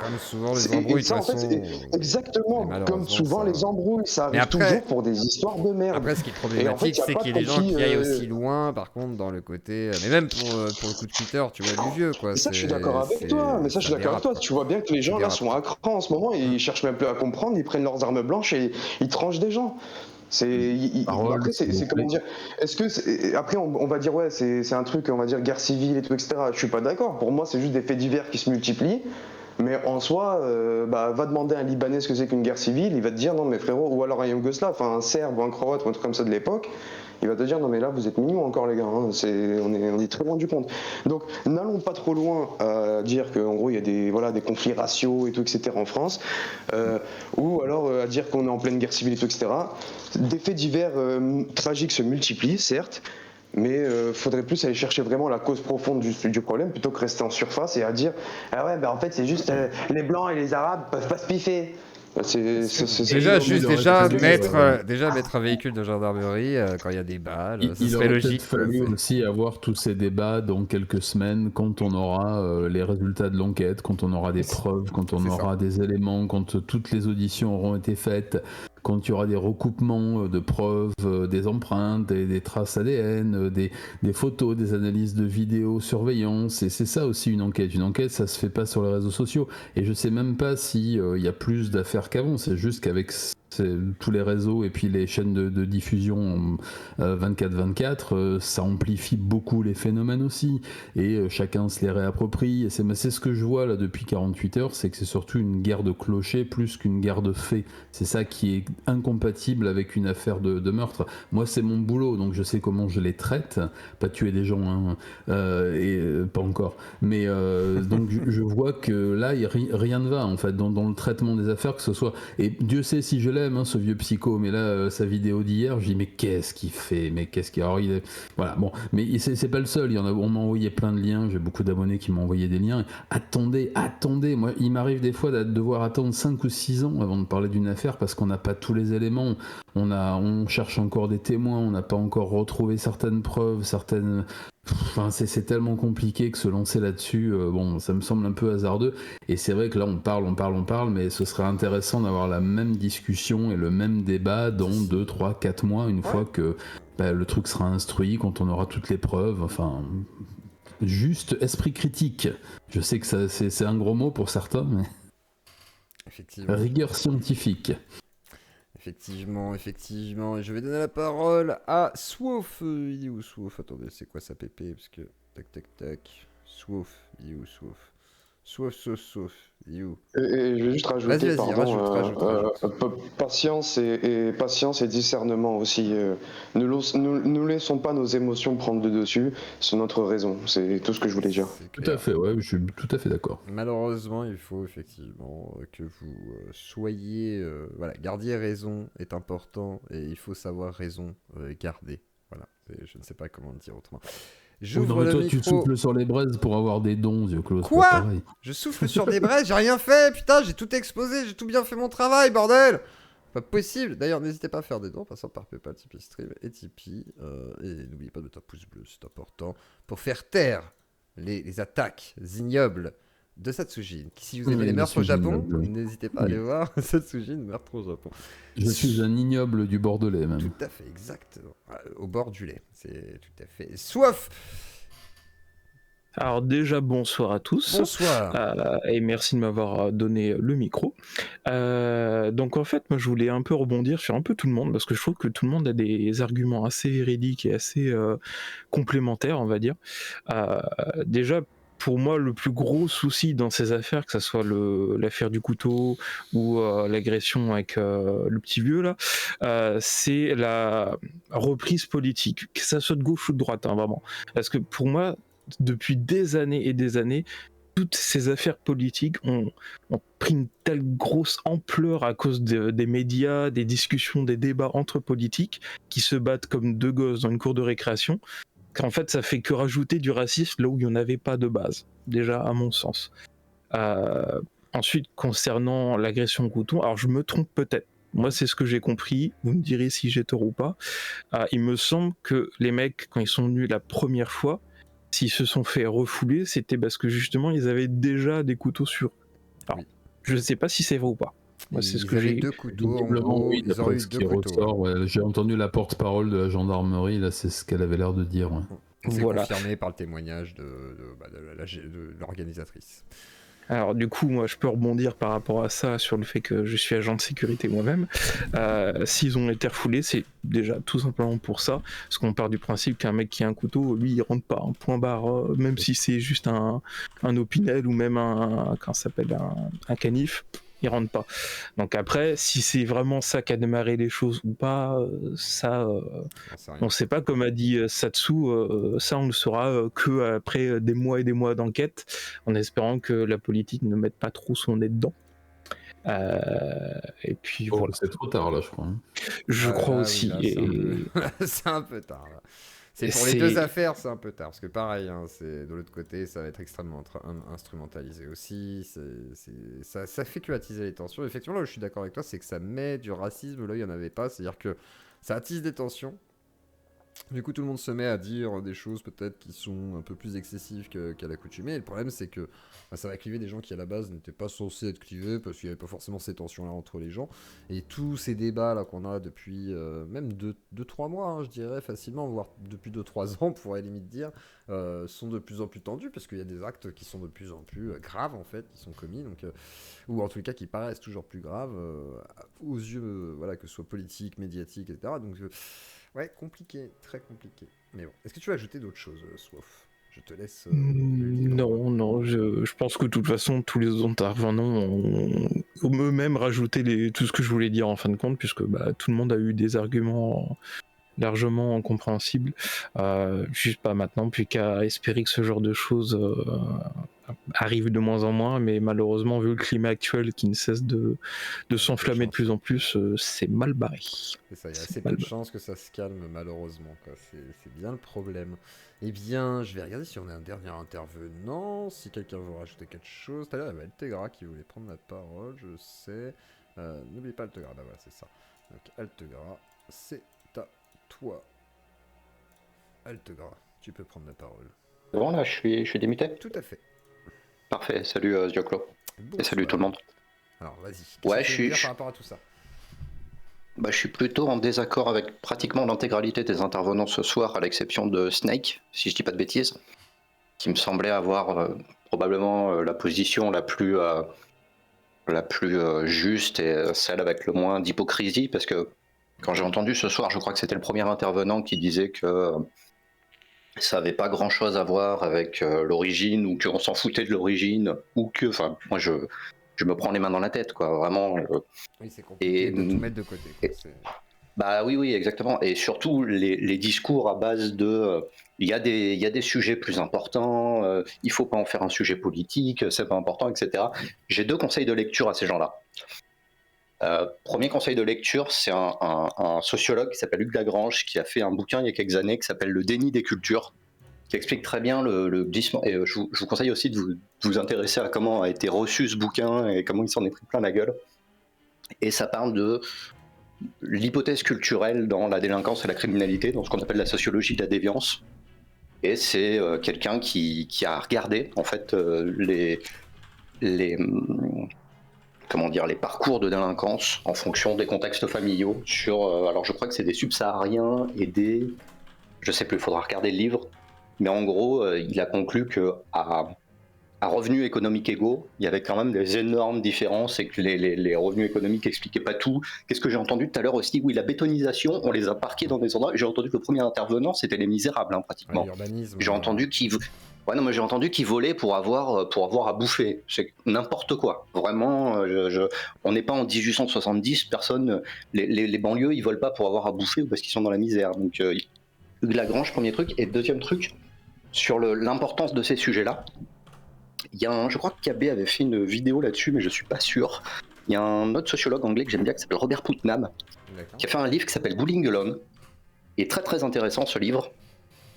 [SPEAKER 1] Comme souvent les embrouilles,
[SPEAKER 6] ça, en fait, exactement, comme souvent les embrouilles, ça arrive toujours pour des histoires de merde.
[SPEAKER 1] Après, ce qui est problématique, c'est qu'il y a des gens qui aillent aussi loin, par contre, dans le côté. Mais même pour le coup de Twitter, tu vois, du vieux, quoi.
[SPEAKER 6] Mais ça, je suis d'accord avec toi. Mais ça, je suis d'accord avec toi. Tu vois bien que les gens là sont à cran en ce moment, et ils cherchent même plus à comprendre, ils prennent leurs armes blanches et ils tranchent des gens. Après, c'est comment dire. Est-ce que après on va dire ouais, c'est un truc, on va dire guerre civile et tout, etc. Je suis pas d'accord. Pour moi, c'est juste des faits divers qui se multiplient. Mais en soi, va demander à un Libanais ce que c'est qu'une guerre civile, il va te dire non mais frérot, ou alors un Yougoslave, un Serbe ou un Croate ou un truc comme ça de l'époque, il va te dire non mais là vous êtes mignons encore les gars, hein, on est très loin du compte. Donc n'allons pas trop loin à dire qu'en gros il y a des conflits raciaux et tout, etc. en France, ou alors à dire qu'on est en pleine guerre civile et tout, etc. Des faits divers tragiques se multiplient, certes, mais faudrait plus aller chercher vraiment la cause profonde du problème plutôt que rester en surface et à dire ah ouais en fait c'est juste les blancs et les arabes peuvent pas se piffer.
[SPEAKER 1] Déjà mettre un véhicule de gendarmerie quand il y a des balles, ce serait logique.
[SPEAKER 4] Il aurait fallu aussi avoir tous ces débats dans quelques semaines, quand on aura les résultats de l'enquête, quand on aura des preuves, quand on aura des éléments, quand toutes les auditions auront été faites, quand il y aura des recoupements de preuves, des empreintes, des traces ADN, des photos, des analyses de vidéosurveillance. Et c'est ça aussi une enquête. Une enquête, ça se fait pas sur les réseaux sociaux. Et je sais même pas si y a plus d'affaires qu'avant. C'est juste qu'avec tous les réseaux et puis les chaînes de diffusion 24/24, ça amplifie beaucoup les phénomènes aussi. Et chacun se les réapproprie. Et c'est ce que je vois là depuis 48 heures, c'est que c'est surtout une guerre de clochers plus qu'une guerre de faits. C'est ça qui est incompatible avec une affaire de meurtre. Moi, c'est mon boulot, donc je sais comment je les traite. Pas tuer des gens, hein, pas encore. Mais donc je vois que là, rien ne va en fait dans le traitement des affaires, que ce soit. Et Dieu sait si je l'aime, hein, ce vieux psycho. Mais là, sa vidéo d'hier, je dis mais qu'est-ce qu'il fait ? Mais qu'est-ce qu'il alors voilà. Bon, mais c'est pas le seul. On m'a envoyé plein de liens. J'ai beaucoup d'abonnés qui m'ont envoyé des liens. Attendez. Moi, il m'arrive des fois de devoir attendre 5 ou 6 ans avant de parler d'une affaire parce qu'on n'a pas tous les éléments, on cherche encore des témoins, on n'a pas encore retrouvé certaines preuves, c'est tellement compliqué que se lancer là-dessus, ça me semble un peu hasardeux. Et c'est vrai que là on parle, mais ce serait intéressant d'avoir la même discussion et le même débat dans 2, 3, 4 mois, une fois que le truc sera instruit, quand on aura toutes les preuves, juste esprit critique. Je sais que c'est un gros mot pour certains, mais
[SPEAKER 1] effectivement.
[SPEAKER 4] Rigueur scientifique.
[SPEAKER 1] Effectivement. Et je vais donner la parole à Swof. Il est où Swof ? Attendez, c'est quoi sa pépé ? Parce que tac. Swof, il est où Swof ? Swof, il est où ?
[SPEAKER 6] Et je vais juste rajouter,
[SPEAKER 1] rajoute.
[SPEAKER 6] Patience et discernement aussi. Ne laissons pas nos émotions prendre le dessus sur notre raison. C'est tout ce que je voulais dire.
[SPEAKER 4] Tout à fait, ouais, je suis tout à fait d'accord.
[SPEAKER 1] Malheureusement, il faut effectivement que vous soyez... gardiez raison est important et il faut savoir raison garder. Voilà, je ne sais pas comment le dire autrement. J'ouvre le micro.
[SPEAKER 4] Tu souffles sur les braises pour avoir des dons, Claude.
[SPEAKER 1] Quoi ? Je souffle sur des braises, j'ai rien fait, putain, j'ai tout exposé, j'ai tout bien fait mon travail, bordel ! Pas possible. D'ailleurs, n'hésitez pas à faire des dons, passant par PayPal, Tipeee Stream et Tipeee. Et n'oubliez pas de mettre un pouce bleu, c'est important, pour faire taire les attaques ignobles de Satsujin. Si vous aimez les meurtres au Japon, n'hésitez pas à aller voir Satsujin, meurtre au Japon.
[SPEAKER 4] Je suis un ignoble du Bordelais, même.
[SPEAKER 1] Tout à fait, exactement. Au bord du lait, c'est tout à fait. Soif.
[SPEAKER 7] Alors déjà, bonsoir à tous.
[SPEAKER 1] Bonsoir.
[SPEAKER 7] Et merci de m'avoir donné le micro. Donc en fait, moi je voulais un peu rebondir sur un peu tout le monde, parce que je trouve que tout le monde a des arguments assez véridiques et assez complémentaires, on va dire. Déjà, pour moi, le plus gros souci dans ces affaires, que ce soit l'affaire du couteau ou l'agression avec le petit vieux là, c'est la reprise politique, que ça soit de gauche ou de droite, hein, vraiment. Parce que pour moi, depuis des années et des années, toutes ces affaires politiques ont pris une telle grosse ampleur à cause des médias, des discussions, des débats entre politiques qui se battent comme deux gosses dans une cour de récréation, qu'en fait ça fait que rajouter du racisme là où il n'y en avait pas de base, déjà à mon sens. Ensuite, concernant l'agression au couteau, alors je me trompe peut-être, moi c'est ce que j'ai compris, vous me direz si j'ai tort ou pas, il me semble que les mecs, quand ils sont venus la première fois, s'ils se sont fait refouler, c'était parce que justement ils avaient déjà des couteaux sur. Alors, je ne sais pas si c'est vrai ou pas.
[SPEAKER 1] Moi, c'est ce que j'ai. Deux couteaux. En gros,
[SPEAKER 4] oui,
[SPEAKER 1] ils auraient eu deux couteaux.
[SPEAKER 4] Ouais. J'ai entendu la porte-parole de la gendarmerie. Là, c'est ce qu'elle avait l'air de dire. Ouais.
[SPEAKER 1] C'est confirmé par le témoignage de l'organisatrice.
[SPEAKER 7] Alors du coup, moi je peux rebondir par rapport à ça sur le fait que je suis agent de sécurité moi-même. S'ils ont été refoulés, c'est déjà tout simplement pour ça, parce qu'on part du principe qu'un mec qui a un couteau, lui il rentre pas, point barre, même si c'est juste un opinel ou même un canif, il rentre pas. Donc après, si c'est vraiment ça qui a démarré les choses ou pas, ça, on sait pas, comme a dit Satsu, ça on le saura que après des mois et des mois d'enquête, en espérant que la politique ne mette pas trop son nez dedans. Et puis voilà.
[SPEAKER 4] C'est trop tard là, je crois.
[SPEAKER 7] Je crois aussi.
[SPEAKER 1] Là, c'est un peu tard. Là. C'est pour les deux affaires, c'est un peu tard, parce que pareil, c'est de l'autre côté, ça va être extrêmement instrumentalisé aussi. Ça fait que attiser les tensions. Effectivement, là où je suis d'accord avec toi, c'est que ça met du racisme là il n'y en avait pas, c'est-à-dire que ça attise des tensions. Du coup, tout le monde se met à dire des choses peut-être qui sont un peu plus excessives qu'à l'accoutumée. Et le problème, c'est que ça va cliver des gens qui, à la base, n'étaient pas censés être clivés parce qu'il n'y avait pas forcément ces tensions-là entre les gens. Et tous ces débats-là qu'on a depuis même 2-3 mois, je dirais facilement, voire depuis 2-3 ans, on pourrait limite dire, sont de plus en plus tendus parce qu'il y a des actes qui sont de plus en plus graves, en fait, qui sont commis, donc, ou en tout cas qui paraissent toujours plus graves aux yeux, que ce soit politique, médiatique, etc. Donc, ouais, compliqué, très compliqué. Mais bon, est-ce que tu veux ajouter d'autres choses, Swaff ? Je te laisse.
[SPEAKER 7] Non, je pense que de toute façon, tous les intervenants ont eux-mêmes rajouté tout ce que je voulais dire en fin de compte, puisque tout le monde a eu des arguments largement compréhensibles. Juste pas maintenant, puis qu'à espérer que ce genre de choses arrive de moins en moins, mais malheureusement, vu le climat actuel qui ne cesse de s'enflammer de plus en plus, c'est mal barré.
[SPEAKER 1] C'est ça, il y a assez peu de chances que ça se calme, malheureusement, quoi. C'est bien le problème. Eh bien, je vais regarder si on a un dernier intervenant, si quelqu'un veut rajouter quelque chose. Tout à l'heure, il y avait Altegra qui voulait prendre la parole, je sais. N'oubliez pas Altegra, voilà, c'est ça. Donc, Altegra, c'est à toi. Altegra, tu peux prendre la parole.
[SPEAKER 8] Bon, là, je suis démuté.
[SPEAKER 1] Tout à fait.
[SPEAKER 8] Parfait, salut Zioclo. Et salut tout le monde.
[SPEAKER 1] Alors vas-y,
[SPEAKER 8] ouais, je suis
[SPEAKER 1] par rapport à tout ça.
[SPEAKER 8] Je suis plutôt en désaccord avec pratiquement l'intégralité des intervenants ce soir, à l'exception de Snake, si je dis pas de bêtises, qui me semblait avoir probablement la position la plus juste et celle avec le moins d'hypocrisie, parce que quand j'ai entendu ce soir, je crois que c'était le premier intervenant qui disait que ça n'avait pas grand-chose à voir avec l'origine, ou qu'on s'en foutait de l'origine, ou que, enfin, moi je me prends les mains dans la tête, quoi, vraiment.
[SPEAKER 1] Oui, c'est compliqué de tout mettre de côté, quoi.
[SPEAKER 8] Oui, exactement. Et surtout, les discours à base de il y a des sujets plus importants, il faut pas en faire un sujet politique, c'est pas important, etc. J'ai 2 conseils de lecture à ces gens-là. Premier conseil de lecture, c'est un sociologue qui s'appelle Hugues Lagrange, qui a fait un bouquin il y a quelques années qui s'appelle Le déni des cultures, qui explique très bien le glissement. Et je vous conseille aussi de vous intéresser à comment a été reçu ce bouquin et comment il s'en est pris plein la gueule. Et ça parle de l'hypothèse culturelle dans la délinquance et la criminalité, dans ce qu'on appelle la sociologie de la déviance. Et c'est quelqu'un qui a regardé en fait les parcours de délinquance en fonction des contextes familiaux sur alors je crois que c'est des subsahariens et des, je sais plus, il faudra regarder le livre, mais en gros il a conclu que à revenus économiques égaux, il y avait quand même des énormes différences et que les revenus économiques expliquaient pas tout. Qu'est-ce que j'ai entendu tout à l'heure aussi? Oui, la bétonisation, on les a parqués dans des endroits. J'ai entendu que le premier intervenant, c'était les misérables, pratiquement. J'ai entendu j'ai entendu qu'ils volaient pour avoir à bouffer. C'est n'importe quoi. Vraiment, on n'est pas en 1870, personne, les banlieues, ils volent pas pour avoir à bouffer ou parce qu'ils sont dans la misère. Donc, Hugues Lagrange, premier truc. Et deuxième truc, sur l'importance de ces sujets-là, je crois que KB avait fait une vidéo là-dessus, mais je suis pas sûr. Il y a un autre sociologue anglais que j'aime bien qui s'appelle Robert Putnam, qui a fait un livre qui s'appelle Bullying Alone. Il est très très intéressant ce livre.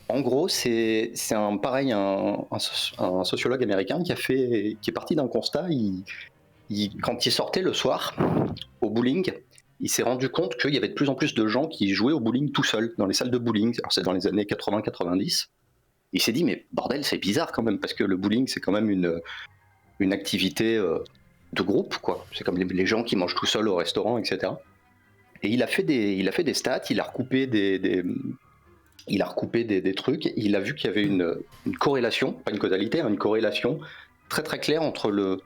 [SPEAKER 8] En gros, c'est un sociologue américain qui est parti d'un constat. Quand il sortait le soir au bowling, il s'est rendu compte qu'il y avait de plus en plus de gens qui jouaient au bowling tout seuls dans les salles de bowling. Alors c'est dans les années 80-90. Il s'est dit, mais bordel, c'est bizarre quand même, parce que le bowling, c'est quand même une activité de groupe, quoi. C'est comme les gens qui mangent tout seuls au restaurant, etc. Et il a fait des stats, il a recoupé des trucs, il a vu qu'il y avait une corrélation, pas une causalité, une corrélation très très claire entre le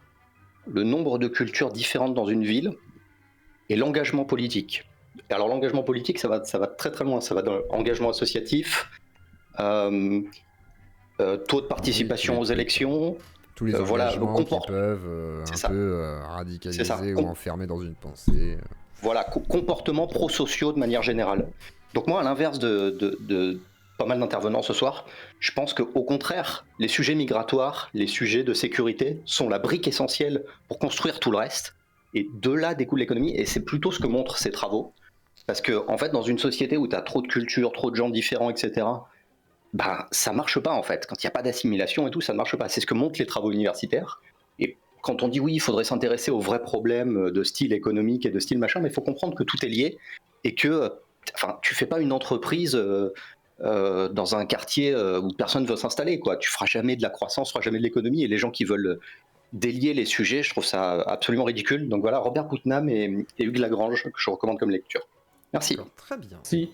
[SPEAKER 8] nombre de cultures différentes dans une ville et l'engagement politique. Alors l'engagement politique, ça va très très loin, ça va dans l'engagement associatif, taux de participation aux élections,
[SPEAKER 1] tous les engagements qui peuvent radicaliser ou enfermer dans une pensée.
[SPEAKER 8] Voilà, comportements prosociaux de manière générale. Donc moi, à l'inverse de pas mal d'intervenants ce soir, je pense qu'au contraire, les sujets migratoires, les sujets de sécurité sont la brique essentielle pour construire tout le reste. Et de là découle l'économie, et c'est plutôt ce que montrent ces travaux. Parce que, en fait, dans une société où tu as trop de cultures, trop de gens différents, etc., bah, ça marche pas, en fait. Quand il n'y a pas d'assimilation et tout, ça ne marche pas. C'est ce que montrent les travaux universitaires. Et quand on dit oui, il faudrait s'intéresser aux vrais problèmes de style économique et de style machin, mais il faut comprendre que tout est lié et que tu fais pas une entreprise dans un quartier où personne veut s'installer, quoi. Tu feras jamais de la croissance, tu feras jamais de l'économie, et les gens qui veulent délier les sujets, je trouve ça absolument ridicule. Donc voilà, Robert Putnam et Hugues Lagrange, que je recommande comme lecture. Merci.
[SPEAKER 1] Alors, très bien.
[SPEAKER 2] Si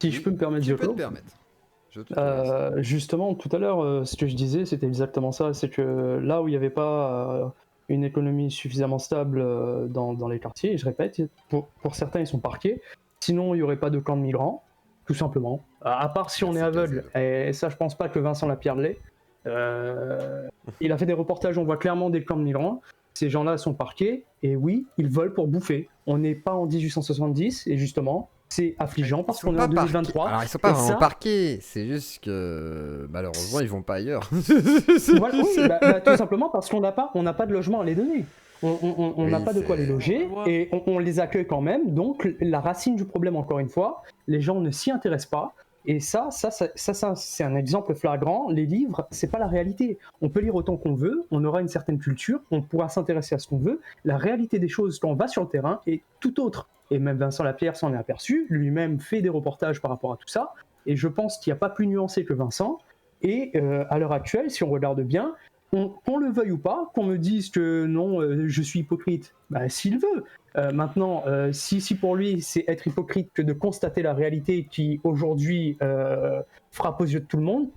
[SPEAKER 2] je peux me permettre,
[SPEAKER 1] tu peux te permettre.
[SPEAKER 2] Justement, tout à l'heure, ce que je disais, c'était exactement ça. C'est que là où il n'y avait pas une économie suffisamment stable dans les quartiers, et je répète, pour certains, ils sont parqués. Sinon, il n'y aurait pas de camp de migrants, tout simplement. À part si on est aveugle, et ça, je pense pas que Vincent Lapierre l'est. Il a fait des reportages, on voit clairement des camps de migrants. Ces gens-là sont parqués, et oui, ils volent pour bouffer. On n'est pas en 1870, et justement, c'est affligeant parce qu'on est en 2023.
[SPEAKER 1] Alors, ils sont pas vraiment parqués, c'est juste que malheureusement, ils vont pas ailleurs.
[SPEAKER 2] Voilà, oui, tout simplement parce qu'on n'a pas de logement à les donner. On n'a pas de quoi les loger, et on les accueille quand même. Donc, la racine du problème, encore une fois, les gens ne s'y intéressent pas. Et ça c'est un exemple flagrant. Les livres, c'est pas la réalité. On peut lire autant qu'on veut, on aura une certaine culture, on pourra s'intéresser à ce qu'on veut. La réalité des choses, quand on va sur le terrain, est tout autre. Et même Vincent Lapierre s'en est aperçu, lui-même fait des reportages par rapport à tout ça. Et je pense qu'il n'y a pas plus nuancé que Vincent. Et à l'heure actuelle, si on regarde bien, qu'on le veuille ou pas, qu'on me dise que non, je suis hypocrite, s'il veut. Maintenant, si pour lui c'est être hypocrite que de constater la réalité qui aujourd'hui frappe aux yeux de tout le monde,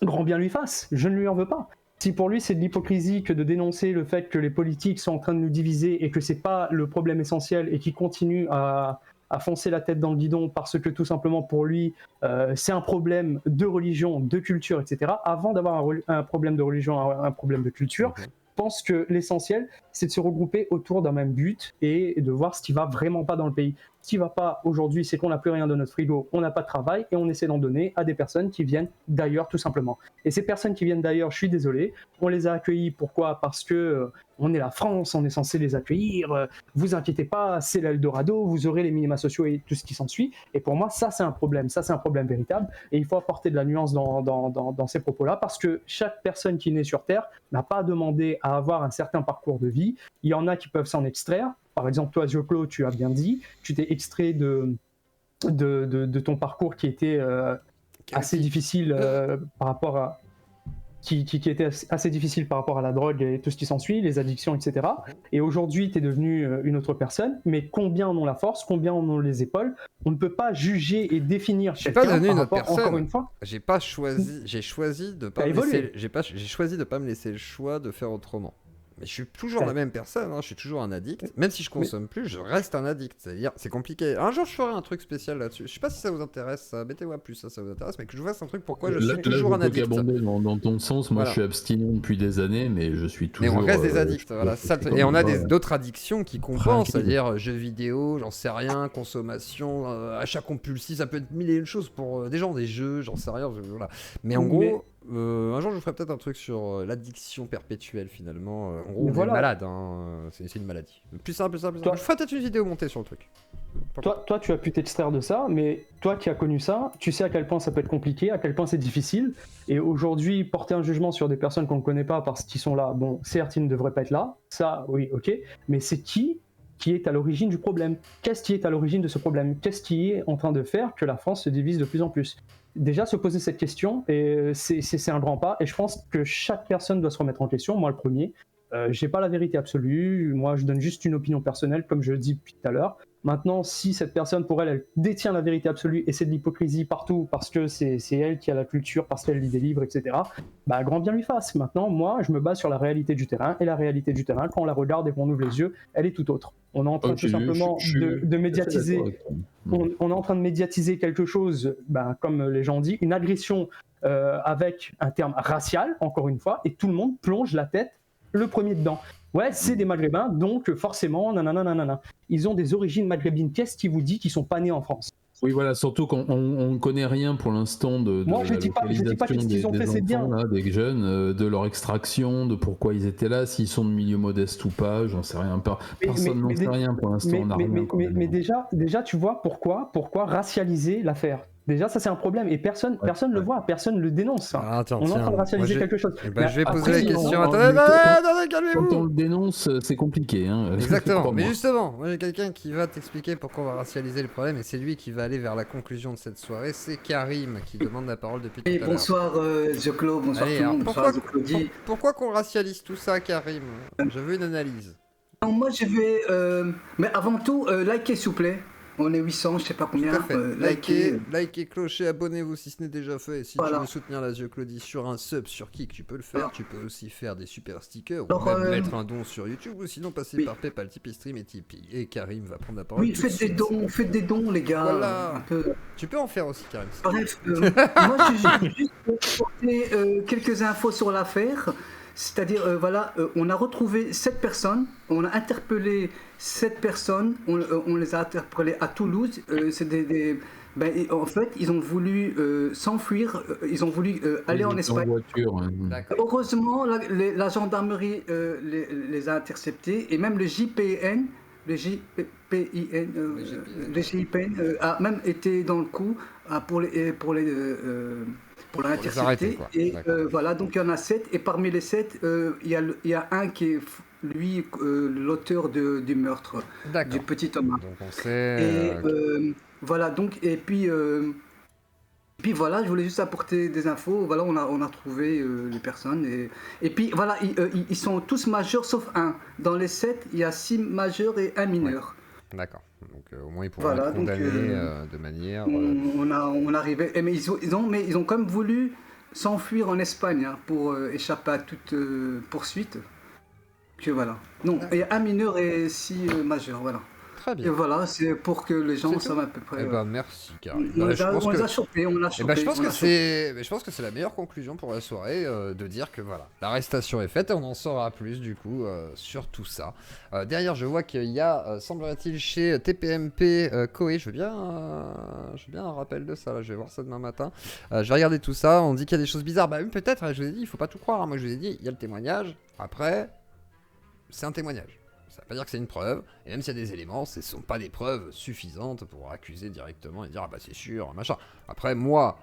[SPEAKER 2] grand bien lui fasse, je ne lui en veux pas. Si pour lui c'est de l'hypocrisie que de dénoncer le fait que les politiques sont en train de nous diviser et que c'est pas le problème essentiel et qu'il continue à foncer la tête dans le guidon parce que tout simplement pour lui c'est un problème de religion, de culture, etc. Avant d'avoir un problème de religion, un problème de culture, je pense que l'essentiel c'est de se regrouper autour d'un même but et de voir ce qui va vraiment pas dans le pays. Ce qui va pas aujourd'hui, c'est qu'on n'a plus rien dans notre frigo, on n'a pas de travail et on essaie d'en donner à des personnes qui viennent d'ailleurs tout simplement. Et ces personnes qui viennent d'ailleurs, je suis désolé, on les a accueillis. Pourquoi ? Parce que on est la France, on est censé les accueillir, vous inquiétez pas, c'est l'Eldorado, vous aurez les minima sociaux et tout ce qui s'ensuit. Et pour moi, ça c'est un problème véritable et il faut apporter de la nuance dans ces propos-là parce que chaque personne qui naît sur Terre n'a pas demandé à avoir un certain parcours de vie. Il y en a qui peuvent s'en extraire. Par exemple, toi, Zioclo, tu as bien dit, tu t'es extrait de ton parcours qui était assez difficile par rapport à... Qui était assez difficile par rapport à la drogue et tout ce qui s'ensuit, les addictions, etc. Et aujourd'hui, tu es devenu une autre personne, mais combien en ont la force, combien en ont les épaules ? On ne peut pas juger et définir
[SPEAKER 1] quelqu'un
[SPEAKER 2] par
[SPEAKER 1] rapport,
[SPEAKER 2] encore une fois.
[SPEAKER 1] J'ai choisi de pas me laisser le choix de faire autrement. Mais je suis toujours la même personne, je suis toujours un addict. Même si je consomme plus, je reste un addict. C'est-à-dire, c'est compliqué. Un jour, je ferai un truc spécial là-dessus. Je sais pas si ça vous intéresse, ça. Mettez-moi plus, ça vous intéresse. Mais que je vous fasse un truc pourquoi je suis toujours un addict.
[SPEAKER 4] Dans ton sens, moi je suis abstinent depuis des années, mais je suis toujours.
[SPEAKER 1] Mais on reste des addicts, voilà. Et on a d'autres addictions qui compensent, c'est-à-dire jeux vidéo, j'en sais rien, consommation, achat compulsif, ça peut être mille et une choses pour des gens, des jeux, j'en sais rien. Voilà. Mais en gros. Un jour je ferai peut-être un truc sur l'addiction perpétuelle finalement. En gros, on est malade, c'est une maladie. Plus simple. Je ferai peut-être une vidéo montée sur le truc.
[SPEAKER 2] Toi, tu as pu t'extraire de ça, mais toi qui as connu ça, tu sais à quel point ça peut être compliqué, à quel point c'est difficile. Et aujourd'hui, porter un jugement sur des personnes qu'on ne connaît pas parce qu'ils sont là, bon, certes, ils ne devraient pas être là, ça, oui, ok, mais c'est qui qui est à l'origine du problème. Qu'est-ce qui est à l'origine de ce problème? Qu'est-ce qui est en train de faire que la France se divise de plus en plus? Déjà, se poser cette question, c'est un grand pas, et je pense que chaque personne doit se remettre en question, moi le premier. J'ai pas la vérité absolue, moi je donne juste une opinion personnelle, comme je le dis depuis tout à l'heure. Maintenant, si cette personne, pour elle, elle détient la vérité absolue et c'est de l'hypocrisie partout parce que c'est elle qui a la culture, parce qu'elle lit des livres, etc., bah, grand bien lui fasse. Maintenant, moi, je me base sur la réalité du terrain, et la réalité du terrain, quand on la regarde et qu'on ouvre les yeux, elle est tout autre. On est en train tout simplement de médiatiser. On est en train de médiatiser quelque chose, ben, comme les gens disent, une agression avec un terme racial, encore une fois, et tout le monde plonge la tête le premier dedans. Ouais, c'est des Maghrébins, donc forcément, nanana. Ils ont des origines maghrébines. Qu'est-ce qui vous dit qu'ils sont pas nés en France?
[SPEAKER 4] Oui, voilà, surtout qu'on ne connaît rien pour l'instant de
[SPEAKER 2] Moi, je
[SPEAKER 4] la
[SPEAKER 2] dis pas qu'est-ce qu'ils ont fait, c'est bien.
[SPEAKER 4] Là, des jeunes, de leur extraction, de pourquoi ils étaient là, s'ils sont de milieu modeste ou pas, j'en sais rien. Personne n'en sait rien pour l'instant.
[SPEAKER 2] Mais déjà, tu vois pourquoi racialiser l'affaire? Déjà, ça c'est un problème et personne le voit, personne le dénonce.
[SPEAKER 1] Alors, attends,
[SPEAKER 2] on est en train de racialiser quelque chose.
[SPEAKER 1] Je vais poser la question. Attendez, calmez-vous.
[SPEAKER 4] Quand on le dénonce, c'est compliqué. Hein.
[SPEAKER 1] Exactement. Mais justement, moi j'ai quelqu'un qui va t'expliquer pourquoi on va racialiser le problème et c'est lui qui va aller vers la conclusion de cette soirée. C'est Karim qui demande la parole depuis tout à l'heure.
[SPEAKER 9] Bonsoir Zoclo, bonsoir tout le monde, bonsoir Zoclodi.
[SPEAKER 1] Pourquoi qu'on racialise tout ça, Karim? Je veux une analyse.
[SPEAKER 9] Non, moi je vais... Mais avant tout, likez s'il vous plaît. On est 800, je sais pas combien.
[SPEAKER 1] Likez, clocher, abonnez-vous si ce n'est déjà fait. Et si tu veux soutenir la Claudie sur un sub sur Kik, tu peux le faire. Tu peux aussi faire des super stickers ou même mettre un don sur YouTube ou sinon passer par PayPal, Tipeee Stream et Tipeee. Et Karim va prendre la parole.
[SPEAKER 9] Oui, faites des dons, les gars.
[SPEAKER 1] Voilà. Tu peux en faire aussi, Karim.
[SPEAKER 9] Bref, moi je vais juste porter quelques infos sur l'affaire. C'est-à-dire, on a retrouvé 7 personnes, on a interpellé 7 personnes, on les a interpellées à Toulouse. En fait, ils ont voulu s'enfuir, ils ont voulu aller en Espagne.
[SPEAKER 4] Voiture, hein.
[SPEAKER 9] Heureusement, la gendarmerie les a interceptés et même le JPN, le JPN a même été dans le coup pour l'intercepter. Et voilà, donc il y en a 7. Et parmi les 7, il y a un qui est, lui, l'auteur du meurtre du petit Thomas.
[SPEAKER 1] Donc on sait...
[SPEAKER 9] voilà, donc, et puis voilà, je voulais juste apporter des infos. Voilà, on a trouvé les personnes. Et puis voilà, ils sont tous majeurs sauf un. Dans les 7, il y a 6 majeurs et 1 mineur.
[SPEAKER 1] Ouais. D'accord. Donc au moins ils pourront être condamnés de manière...
[SPEAKER 9] On arrivait, mais ils ont quand même voulu s'enfuir en Espagne pour échapper à toute poursuite. Que voilà. Non, il y a 1 mineur et 6 majeurs, voilà.
[SPEAKER 1] Très bien.
[SPEAKER 9] Et voilà, c'est pour que les gens savent à peu près.
[SPEAKER 1] Eh ben merci, Karim.
[SPEAKER 9] On les a chopés, on l'a chopé.
[SPEAKER 1] Je pense que c'est la meilleure conclusion pour la soirée, de dire que voilà, l'arrestation est faite et on en saura plus du coup sur tout ça. Derrière, je vois qu'il y a, semblerait-il, chez TPMP Koé, je veux bien un rappel de ça, là, je vais voir ça demain matin. Je vais regarder tout ça, on dit qu'il y a des choses bizarres. Bah oui, peut-être, je vous ai dit, il faut pas tout croire. Hein. Moi, je vous ai dit, il y a le témoignage. Après, c'est un témoignage. Ça veut pas dire que c'est une preuve, et même s'il y a des éléments, ce ne sont pas des preuves suffisantes pour accuser directement et dire ah bah c'est sûr, machin. Après, moi,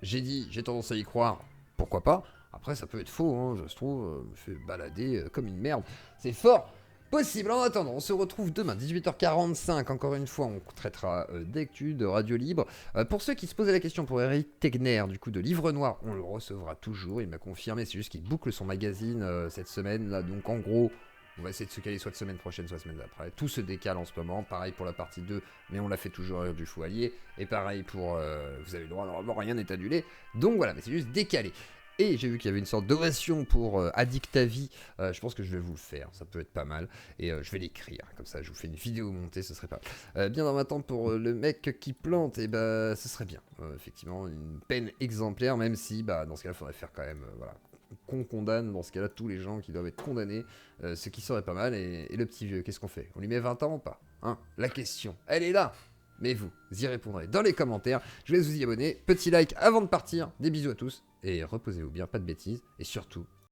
[SPEAKER 1] j'ai tendance à y croire, pourquoi pas. Après, ça peut être faux, hein, ça se trouve, me fait balader comme une merde. C'est fort possible. En attendant, on se retrouve demain, 18h45. Encore une fois, on traitera d'actu, de radio libre. Pour ceux qui se posaient la question pour Eric Tegner, du coup, de Livre Noir, on le recevra toujours. Il m'a confirmé, c'est juste qu'il boucle son magazine cette semaine, là. Donc, en gros, on va essayer de se caler soit semaine prochaine, soit semaine d'après. Tout se décale en ce moment. Pareil pour la partie 2, mais on l'a fait toujours du fou allié. Et pareil pour... vous avez le droit, normalement, rien n'est annulé. Donc voilà, mais c'est juste décalé. Et j'ai vu qu'il y avait une sorte d'ovation pour Addict à vie. Je pense que je vais vous le faire, ça peut être pas mal. Et je vais l'écrire, comme ça je vous fais une vidéo montée, ce serait pas mal. Bien dans ma tente pour le mec qui plante, et bah ce serait bien. Effectivement, une peine exemplaire, même si bah, dans ce cas-là, il faudrait faire quand même... voilà, qu'on condamne dans ce cas-là tous les gens qui doivent être condamnés, ce qui serait pas mal. Et le petit vieux, qu'est-ce qu'on fait? On lui met 20 ans ou pas, hein? La question, elle est là. Mais vous y répondrez dans les commentaires. Je vais vous y abonner. Petit like avant de partir. Des bisous à tous. Et reposez-vous bien, pas de bêtises. Et surtout,